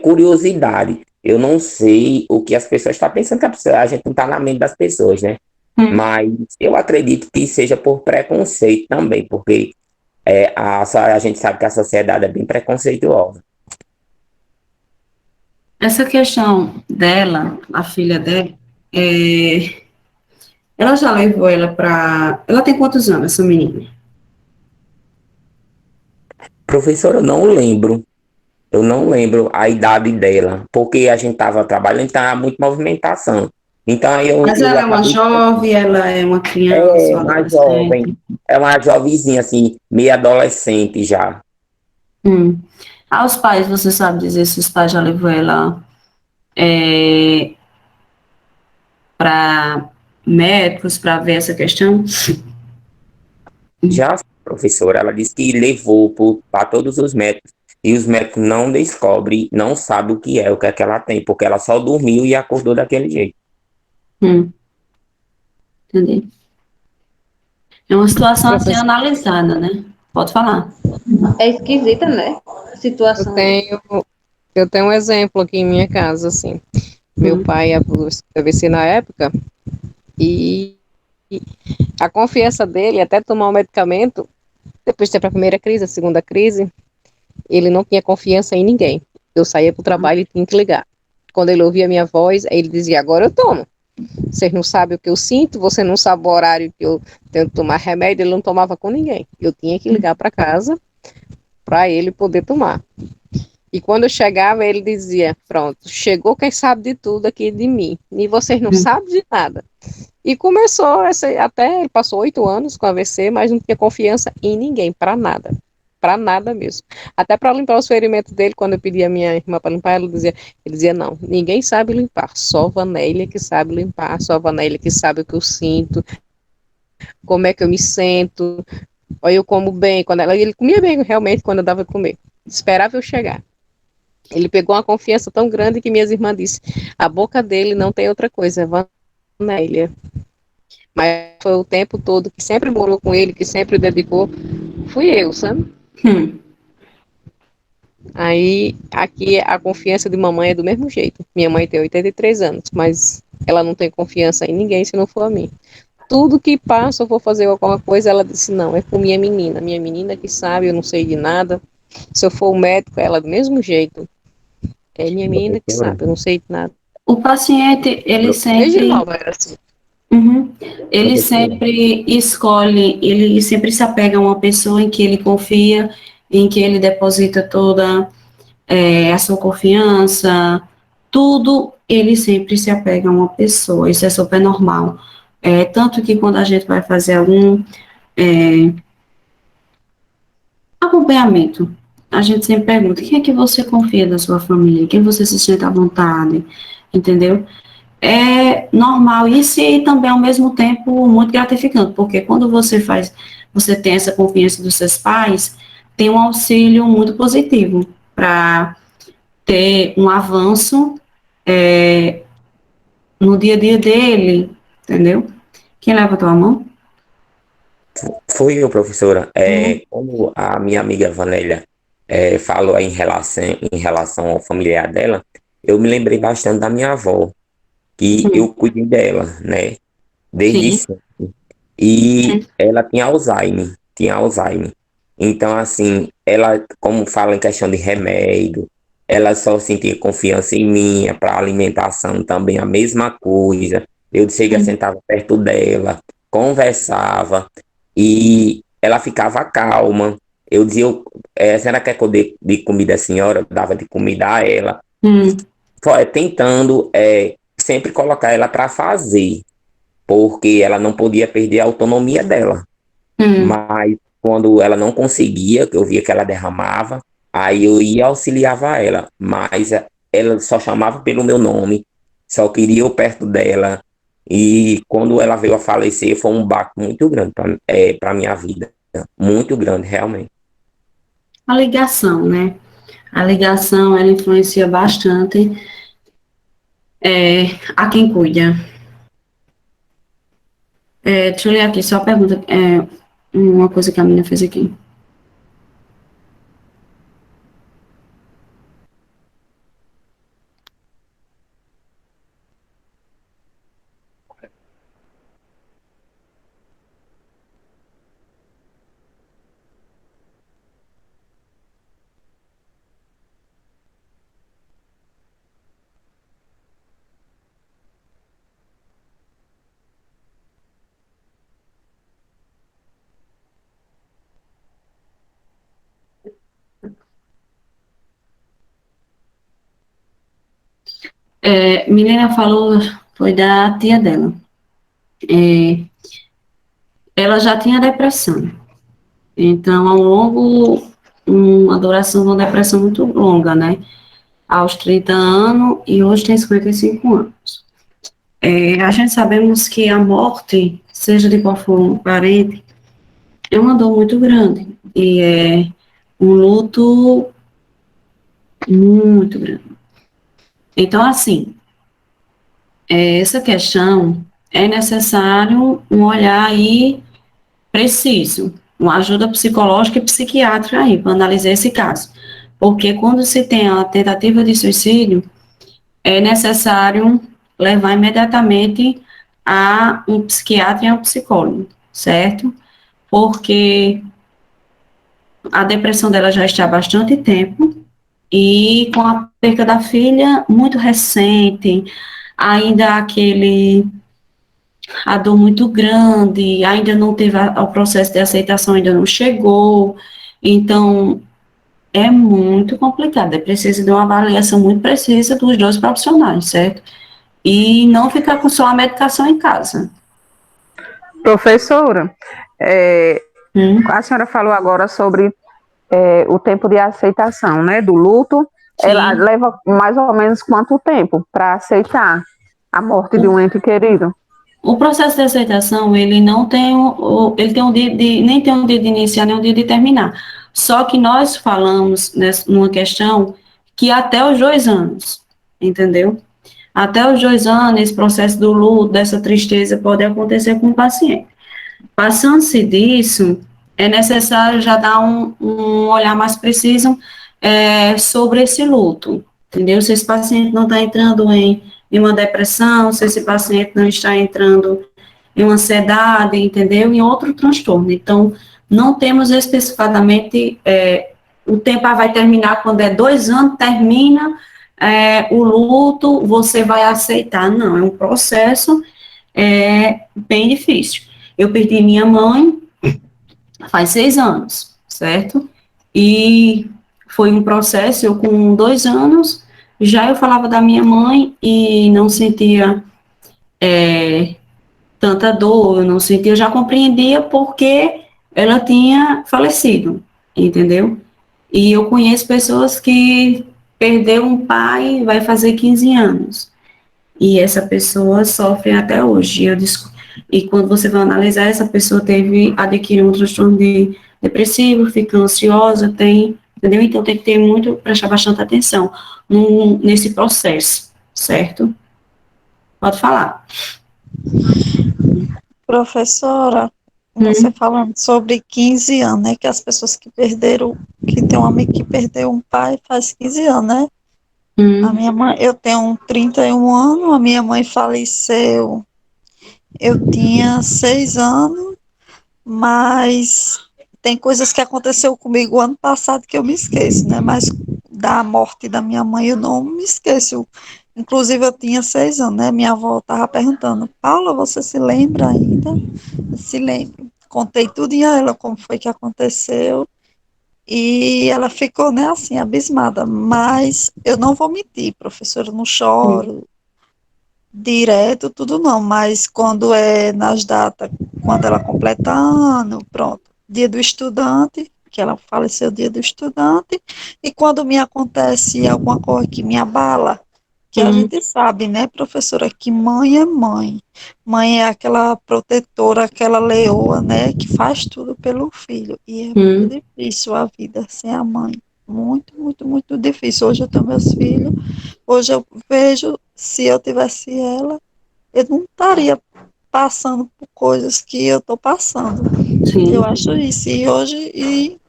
curiosidade. Eu não sei o que as pessoas estão pensando, que a gente não está na mente das pessoas, né? Mas eu acredito que seja por preconceito também, porque a gente sabe que a sociedade é bem preconceituosa. Essa questão dela, a filha dela, ela já levou ela para. Ela tem quantos anos, essa menina? Professor, eu não lembro a idade dela, porque a gente estava trabalhando, então há muita movimentação. Então aí Mas eu ela é uma acabei. jovem, ela é uma criança, É uma uma adolescente. jovem, é uma jovenzinha assim, meio adolescente já. Hum. Aos pais, você sabe dizer se os pais já levou ela para médicos para ver essa questão? Já a professora, ela disse que levou para todos os médicos e os médicos não descobrem, não sabem o que é que ela tem, porque ela só dormiu e acordou daquele jeito. Entendi. É uma situação a ser Professor, analisada, né? Pode falar. É esquisita, né? A eu situação. tenho, eu tenho um exemplo aqui em minha casa, assim. Meu pai é AVC na época e a confiança dele até tomar o medicamento, depois de ter a primeira crise, a segunda crise, ele não tinha confiança em ninguém. Eu saía para o trabalho e tinha que ligar. Quando ele ouvia a minha voz, ele dizia, agora eu tomo. Vocês não sabem o que eu sinto, você não sabe o horário que eu tenho que tomar remédio, ele não tomava com ninguém. Eu tinha que ligar para casa para ele poder tomar. E quando eu chegava, ele dizia, pronto, chegou quem sabe de tudo aqui de mim, e vocês não sabem de nada. E começou, até ele passou 8 anos com AVC, mas não tinha confiança em ninguém, para nada mesmo. Até para limpar os ferimentos dele, quando eu pedia a minha irmã para limpar, ele dizia, não, ninguém sabe limpar, só Vanélia que sabe limpar, só Vanélia que sabe o que eu sinto, como é que eu me sinto, olha, eu como bem, ele comia bem realmente quando eu dava de comer, esperava eu chegar. Ele pegou uma confiança tão grande que minhas irmãs disseram, a boca dele não tem outra coisa, é Vanélia. Mas foi o tempo todo que sempre morou com ele, que sempre dedicou, fui eu, sabe? Aí, aqui, a confiança de mamãe é do mesmo jeito. Minha mãe tem 83 anos, mas ela não tem confiança em ninguém se não for a mim. Tudo que passa, eu vou fazer alguma coisa, ela disse, não, é com minha menina que sabe, eu não sei de nada. Se eu for o médico, ela do mesmo jeito. É minha menina que sabe, eu não sei de nada. O paciente, ele Desde sempre, nova era assim. ele sempre escolhe, ele sempre se apega a uma pessoa em que ele confia, em que ele deposita toda a sua confiança, tudo, ele sempre se apega a uma pessoa, isso é super normal. Tanto que quando a gente vai fazer algum acompanhamento, a gente sempre pergunta, quem é que você confia da sua família? Quem você se sente à vontade? Entendeu? É normal isso e também, ao mesmo tempo, muito gratificante, porque quando você tem essa confiança dos seus pais, tem um auxílio muito positivo para ter um avanço no dia a dia dele, entendeu? Quem leva a tua mão? Foi eu, professora. Como a minha amiga Vanélia falou aí em relação ao familiar dela, eu me lembrei bastante da minha avó, que eu cuidei dela, né? Desde Sim. sempre. E ela tinha Alzheimer, tinha Alzheimer. Então, assim, ela, como fala em questão de remédio, ela só sentia confiança em mim, para alimentação também a mesma coisa. Eu cheguei a sentar perto dela, conversava, e ela ficava calma. Eu dizia, a senhora quer que eu dê de comida à senhora? Eu dava de comida a ela. Tentando sempre colocar ela para fazer, porque ela não podia perder a autonomia dela. Mas quando ela não conseguia, que eu via que ela derramava, aí eu ia auxiliava ela, mas ela só chamava pelo meu nome, só queria eu perto dela. E quando ela veio a falecer, foi um baque muito grande para minha vida, muito grande, realmente. A ligação, né? A ligação, ela influencia bastante a quem cuida. Deixa eu ler aqui, só a pergunta, uma coisa que a menina fez aqui. Milena falou, foi da tia dela. Ela já tinha depressão. Então, uma duração de uma depressão muito longa, né? Aos 30 anos e hoje tem 55 anos. A gente sabemos que a morte, seja de qual for um parente, é uma dor muito grande e é um luto muito grande. Então, assim, essa questão é necessário um olhar aí preciso, uma ajuda psicológica e psiquiátrica aí para analisar esse caso. Porque quando se tem a tentativa de suicídio, é necessário levar imediatamente a um psiquiatra e a um psicólogo, certo? Porque a depressão dela já está há bastante tempo e com a perda da filha muito recente, ainda a dor muito grande, ainda não teve o processo de aceitação, ainda não chegou, então é muito complicado, é preciso de uma avaliação muito precisa dos dois profissionais, certo? E não ficar com só a medicação em casa. Professora, a senhora falou agora sobre o tempo de aceitação, né, do luto. Sim. Ela leva mais ou menos quanto tempo para aceitar a morte de um ente querido? O processo de aceitação, ele não tem, ele tem um dia nem tem um dia de iniciar, nem um dia de terminar. Só que nós falamos numa questão que até os 2 anos, entendeu? Até os 2 anos, esse processo do luto, dessa tristeza, pode acontecer com o paciente. Passando-se disso, é necessário já dar um olhar mais preciso sobre esse luto, entendeu? Se esse paciente não está entrando em uma depressão, se esse paciente não está entrando em uma ansiedade, entendeu? Em outro transtorno. Então, não temos especificadamente o tempo vai terminar quando é 2 anos, termina o luto, você vai aceitar. Não, é um processo bem difícil. Eu perdi minha mãe faz 6 anos, certo? E foi um processo, eu com 2 anos, já eu falava da minha mãe e não sentia tanta dor, eu não sentia, eu já compreendia porque ela tinha falecido, entendeu? E eu conheço pessoas que perdeu um pai, vai fazer 15 anos, e essa pessoa sofre até hoje. E quando você vai analisar, essa pessoa adquiriu um transtorno depressivo, fica ansiosa, entendeu? Então tem que ter prestar bastante atenção nesse processo, certo? Pode falar. Professora, você falando sobre 15 anos, né? Que as pessoas que perderam, que tem um amigo que perdeu um pai faz 15 anos, né? A minha mãe, eu tenho 31 anos, a minha mãe faleceu, eu tinha 6 anos, mas tem coisas que aconteceu comigo ano passado que eu me esqueço, né? Mas da morte da minha mãe eu não me esqueço. Inclusive eu tinha 6 anos, né? Minha avó estava perguntando, Paula, você se lembra ainda? Eu se lembro. Contei tudo a ela como foi que aconteceu. E ela ficou, né, assim, abismada. Mas eu não vou mentir, professora, eu não choro, direto, tudo não, mas quando é nas datas, quando ela completa ano, pronto, dia do estudante, que ela faleceu dia do estudante, e quando me acontece alguma coisa que me abala, que a gente sabe, né, professora, que mãe é mãe. Mãe é aquela protetora, aquela leoa, né, que faz tudo pelo filho. E é muito difícil a vida sem a mãe. Muito, muito, muito difícil. Hoje eu tenho meus filhos, hoje eu vejo, se eu tivesse ela, eu não estaria passando por coisas que eu estou passando. Sim. Eu acho isso. E hoje,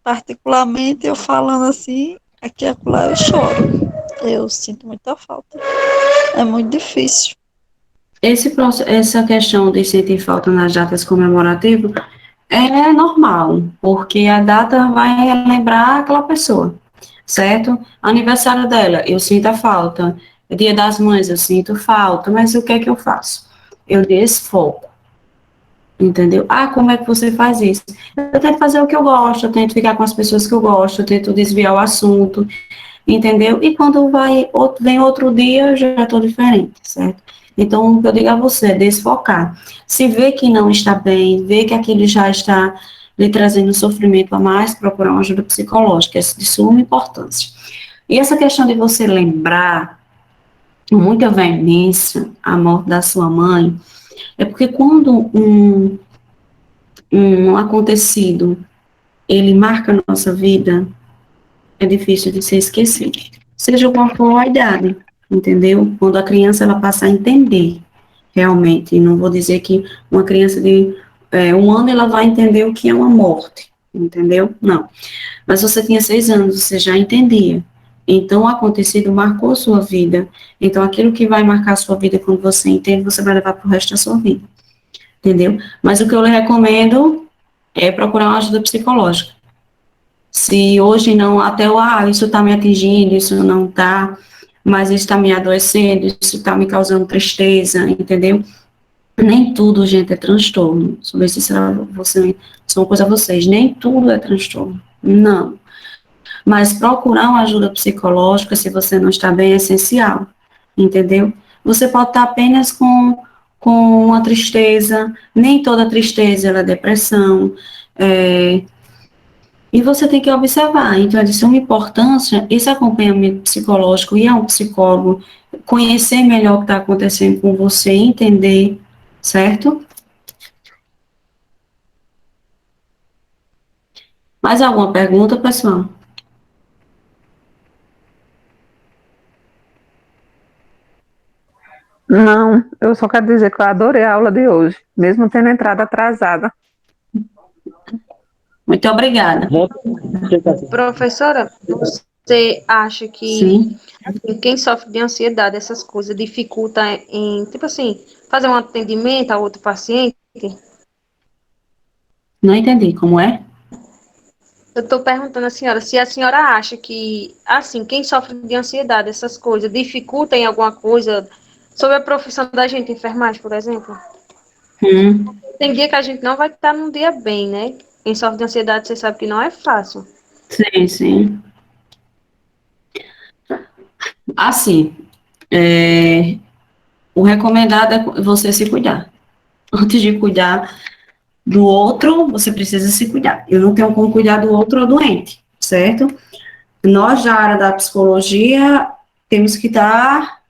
particularmente, eu falando assim, aqui e acolá eu choro. Eu sinto muita falta. É muito difícil. Essa questão de sentir falta nas datas comemorativas é normal, porque a data vai lembrar aquela pessoa, certo? Aniversário dela, eu sinto a falta. Dia das Mães, eu sinto falta, mas o que é que eu faço? Eu desfoco, entendeu? Ah, como é que você faz isso? Eu tento fazer o que eu gosto, eu tento ficar com as pessoas que eu gosto, eu tento desviar o assunto, entendeu? E quando vem outro dia, eu já estou diferente, certo? Então, o que eu digo a você é desfocar. Se vê que não está bem, vê que aquilo já está lhe trazendo sofrimento a mais, procurar uma ajuda psicológica, é de suma importância. E essa questão de você lembrar com muita veemência a morte da sua mãe, é porque quando um acontecido, ele marca a nossa vida, é difícil de ser esquecido. Seja qual for a idade, entendeu? Quando a criança ela passa a entender realmente, não vou dizer que uma criança de 1 ano ela vai entender o que é uma morte, entendeu? Não. Mas você tinha 6 anos, você já entendia. Então, o acontecido marcou sua vida. Então, aquilo que vai marcar sua vida quando você entende, você vai levar para o resto da sua vida, entendeu? Mas o que eu lhe recomendo é procurar uma ajuda psicológica. Se hoje não, isso está me atingindo, isso não está, mas isso está me adoecendo, isso está me causando tristeza, entendeu? Nem tudo, gente, é transtorno. Só ver se só uma coisa a vocês, nem tudo é transtorno, não. Mas procurar uma ajuda psicológica, se você não está bem, é essencial, entendeu? Você pode estar apenas com uma tristeza, nem toda tristeza é depressão, e você tem que observar, então é de suma importância esse acompanhamento psicológico, ir a um psicólogo, conhecer melhor o que está acontecendo com você, entender, certo? Mais alguma pergunta, pessoal? Não, eu só quero dizer que eu adorei a aula de hoje, mesmo tendo entrado atrasada. Muito obrigada. Professora, você acha que Sim. quem sofre de ansiedade, essas coisas, dificulta em, tipo assim, fazer um atendimento a outro paciente? Não entendi, como é? Eu estou perguntando à senhora se a senhora acha que, assim, quem sofre de ansiedade, essas coisas, dificulta em alguma coisa sobre a profissão da gente, enfermagem, por exemplo? Tem dia que a gente não vai estar num dia bem, né? Quem sofre de ansiedade, você sabe que não é fácil. Sim, sim. Assim, o recomendado é você se cuidar. Antes de cuidar do outro, você precisa se cuidar. Eu não tenho como cuidar do outro doente, certo? Nós, da área da psicologia, temos que estar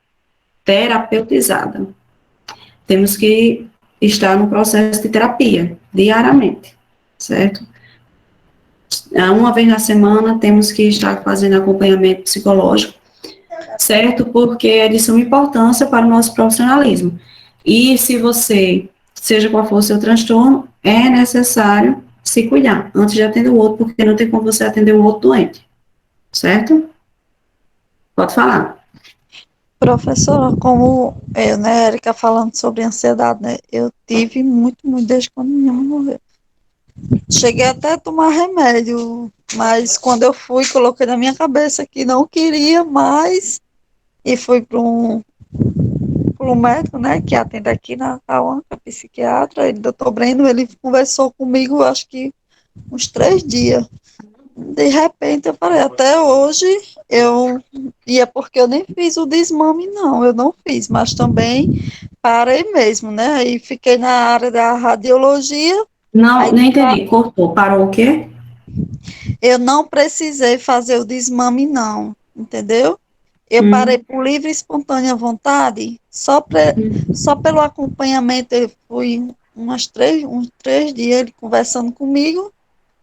terapeutizada. Temos que estar no processo de terapia, diariamente, certo? Uma vez na semana, temos que estar fazendo acompanhamento psicológico, certo? Porque é de suma importância para o nosso profissionalismo. E se você, seja qual for o seu transtorno, é necessário se cuidar antes de atender o outro, porque não tem como você atender o outro doente, certo? Pode falar. Professora, como eu, né, Erika, falando sobre ansiedade, né, eu tive muito, muito desde quando minha mãe morreu. Cheguei até a tomar remédio, mas quando eu fui, coloquei na minha cabeça que não queria mais e fui para um médico, né, que atende aqui na Cauã, psiquiatra, ele, doutor Breno, ele conversou comigo, acho que uns 3 dias. De repente eu falei, até hoje eu, e é porque eu nem fiz o desmame, não, eu não fiz, mas também parei mesmo, né? Aí fiquei na área da radiologia, Não, aí nem entendi. Cortou. Parou o quê? eu não precisei fazer o desmame, não, entendeu? Eu parei por livre e espontânea vontade, só pelo acompanhamento, eu fui uns 3 dias ele conversando comigo.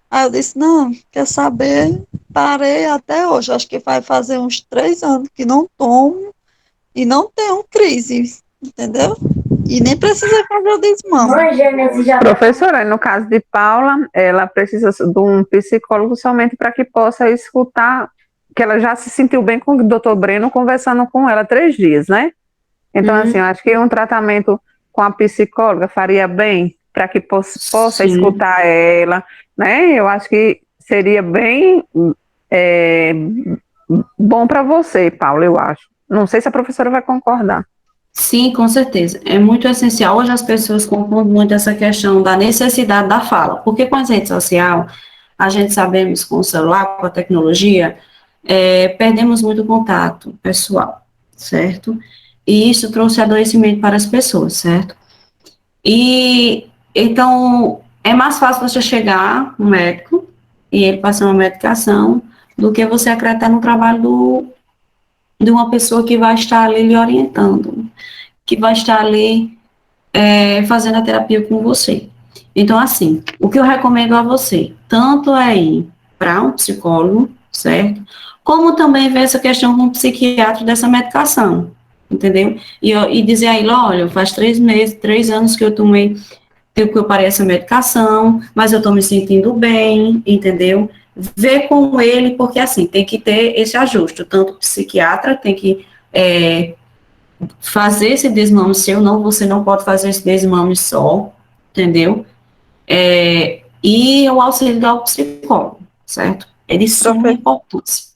Aí eu disse, não, quer saber? Parei até hoje. Acho que vai fazer uns 3 anos que não tomo e não tenho crise, entendeu? E nem precisei fazer o desmame. Professora, no caso de Paula, ela precisa de um psicólogo somente para que possa escutar, que ela já se sentiu bem com o doutor Breno conversando com ela 3 dias, né? Então, assim, eu acho que um tratamento com a psicóloga faria bem para que possa escutar ela, né? Eu acho que seria bem é, bom para você, Paula, eu acho. Não sei se a professora vai concordar. Sim, com certeza. É muito essencial. Hoje as pessoas confundem muito essa questão da necessidade da fala, porque com as redes sociais, a gente sabemos com o celular, com a tecnologia, perdemos muito contato pessoal, certo? E isso trouxe adoecimento para as pessoas, certo? E, então, é mais fácil você chegar no médico e ele passar uma medicação do que você acreditar no trabalho de uma pessoa que vai estar ali lhe orientando, que vai estar ali fazendo a terapia com você. Então, assim, o que eu recomendo a você, tanto é ir para um psicólogo, certo? Como também ver essa questão com o psiquiatra dessa medicação, entendeu? E dizer a ele, olha, faz 3 meses, 3 anos que eu tomei, que eu parei essa medicação, mas eu estou me sentindo bem, entendeu? Ver com ele, porque assim, tem que ter esse ajuste, tanto o psiquiatra tem que fazer esse desmame seu, não, você não pode fazer esse desmame só, entendeu? E o auxílio do psicólogo, certo? É de suma importância.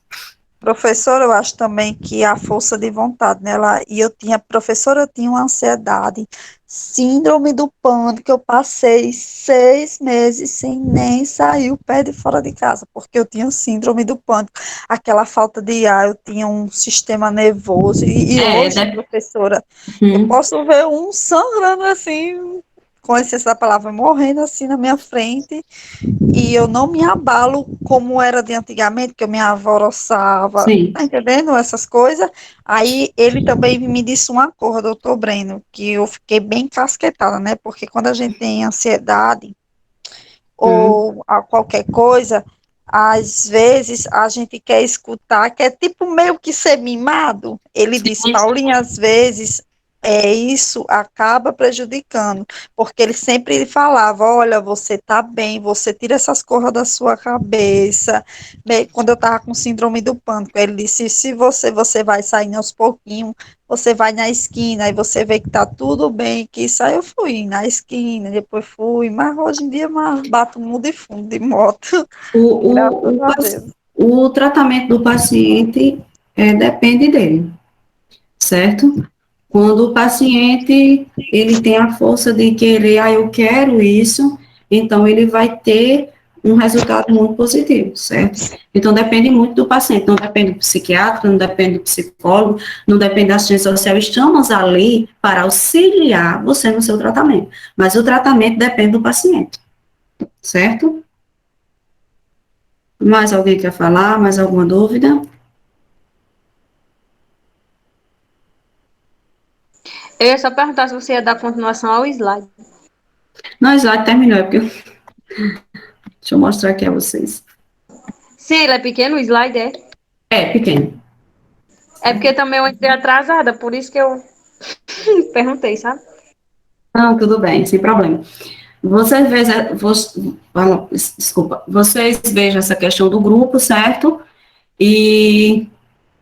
Professora, eu acho também que a força de vontade, né? E professora, eu tinha uma ansiedade, síndrome do pânico, eu passei 6 meses sem nem sair o pé de fora de casa, porque eu tinha síndrome do pânico, aquela falta de ar, eu tinha um sistema nervoso, e hoje, professora, eu posso ver um sangrando assim, com licença da palavra, morrendo assim na minha frente, e eu não me abalo como era de antigamente, que eu me alvoroçava, tá entendendo? Essas coisas. Aí ele também me disse uma coisa, doutor Breno, que eu fiquei bem casquetada, né? Porque quando a gente tem ansiedade ou qualquer coisa, às vezes a gente quer escutar, que é tipo meio que ser mimado. Ele disse, Paulinha, às vezes isso acaba prejudicando, porque ele sempre falava, olha, você tá bem, você tira essas coisas da sua cabeça. Quando eu tava com síndrome do pânico, ele disse, se você vai saindo aos pouquinhos, você vai na esquina e você vê que tá tudo bem, que isso aí eu fui na esquina, depois fui, mas hoje em dia bato no de fundo de moto. O tratamento do paciente depende dele, certo? Quando o paciente ele tem a força de querer, eu quero isso, então ele vai ter um resultado muito positivo, certo? Então, depende muito do paciente, não depende do psiquiatra, não depende do psicólogo, não depende da assistência social. Estamos ali para auxiliar você no seu tratamento, mas o tratamento depende do paciente, certo? Mais alguém quer falar? Mais alguma dúvida? Eu ia só perguntar se você ia dar continuação ao slide. Não, o slide terminou, é porque deixa eu mostrar aqui a vocês. Sim, ele é pequeno, o slide é? É, pequeno. É porque também eu entrei atrasada, por isso que eu perguntei, sabe? Não, tudo bem, sem problema. Vocês vejam, desculpa, vocês vejam essa questão do grupo, certo? E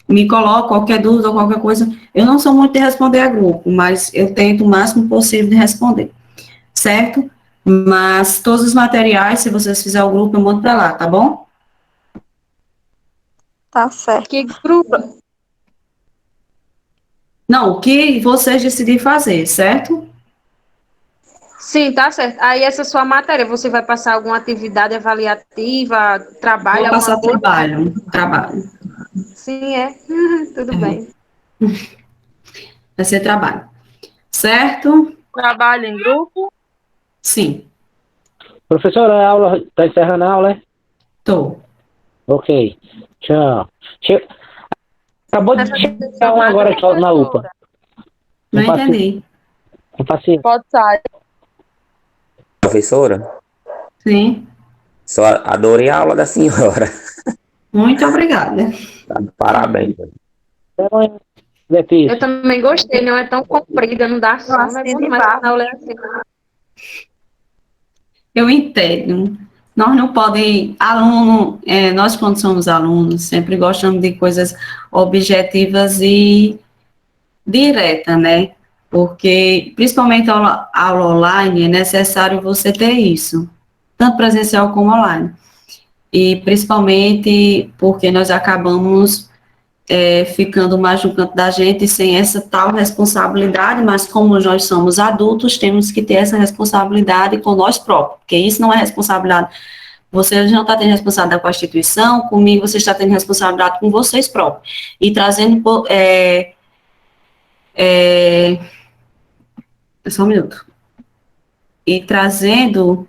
me coloco qualquer dúvida ou qualquer coisa. Eu não sou muito de responder a grupo, mas eu tento o máximo possível de responder, certo? Mas todos os materiais, se vocês fizerem o grupo, eu mando para lá, tá bom? Tá certo. Que grupo? Não, o que vocês decidirem fazer, certo? Sim, tá certo. Aí essa sua matéria, você vai passar alguma atividade avaliativa, trabalho, Vou alguma passar coisa? trabalho. Sim, é. Tudo bem. Vai ser trabalho. Certo? Trabalho em grupo? Sim, Professora, a aula, tá encerrando a aula, é? tô. Ok. Tchau. Acabou de chegar um agora aqui na UPA. Não entendi. Um paciente. Pode sair. Professora, Sim, só adorei a aula da senhora. muito obrigada. Tá de parabéns. Eu também gostei, não é tão comprida, não dá sono, é bom demais na aula assim. Eu entendo. Nós não podemos, nós quando somos alunos, sempre gostamos de coisas objetivas e diretas, né? Porque, principalmente aula online, é necessário você ter isso, tanto presencial como online. E, principalmente, porque nós acabamos ficando mais no canto da gente, sem essa tal responsabilidade, mas como nós somos adultos, temos que ter essa responsabilidade com nós próprios, porque isso não é responsabilidade. Você não está tendo responsabilidade com a instituição, comigo você está tendo responsabilidade com vocês próprios. E trazendo, só um minuto. E trazendo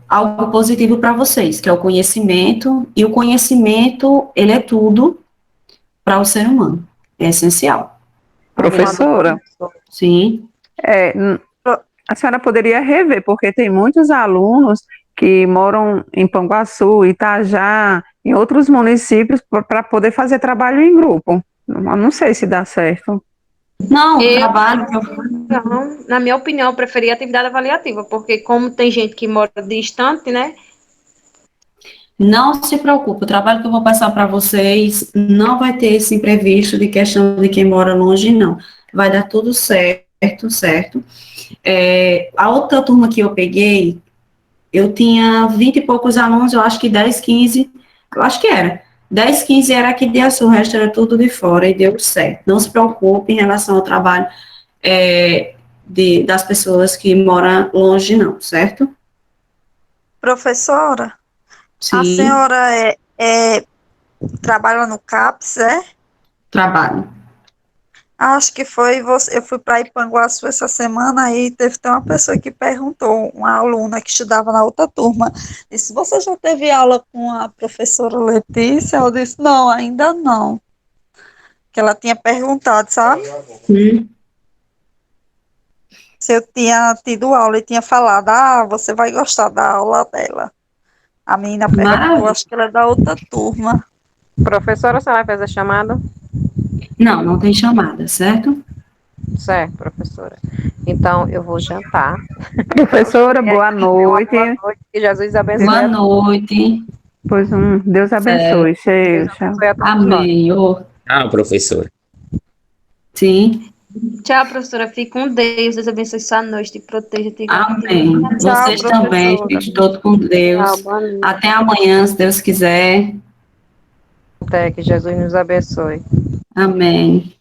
algo positivo para vocês, que é o conhecimento, e o conhecimento, ele é tudo para o ser humano, é essencial. Professora, Sim. A senhora poderia rever, porque tem muitos alunos que moram em Panguaçu, Itajá, em outros municípios, para poder fazer trabalho em grupo. Eu não sei se dá certo. Não, o trabalho que eu Não, na minha opinião, eu preferia atividade avaliativa, porque como tem gente que mora distante, né? Não se preocupe, o trabalho que eu vou passar para vocês não vai ter esse imprevisto de questão de quem mora longe, não. Vai dar tudo certo, certo? A outra turma que eu peguei, eu tinha 20 e poucos alunos, eu acho que 10, 15, eu acho que era. 10, 15 era aqui de Açu, o resto era tudo de fora e deu certo. Não se preocupe em relação ao trabalho das pessoas que moram longe, não, certo? Professora, Sim. a senhora trabalha no CAPS, é? Trabalho. Acho que foi você. Eu fui para Ipanguaçu essa semana e teve até uma pessoa que perguntou, uma aluna que estudava na outra turma, disse: Você já teve aula com a professora Letícia? Eu disse: Não, ainda não. Que ela tinha perguntado, sabe? Se eu tinha tido aula e tinha falado: Você vai gostar da aula dela. A menina perguntou, acho que ela é da outra turma. Professora, a senhora fez a chamada? Não, não tem chamada, certo? Certo, professora. Então, eu vou jantar. Professora, boa noite. Boa noite, que Jesus abençoe. Boa noite. Pois Deus abençoe. Cheio, tchau. Amém. Professora. Sim. Tchau, professora. Fique com Deus. Deus abençoe sua noite, te proteja, te guarde. Amém. Vocês também, fiquem todos com Deus. Tchau, boa noite. Até amanhã, se Deus quiser. Até que Jesus nos abençoe. Amém.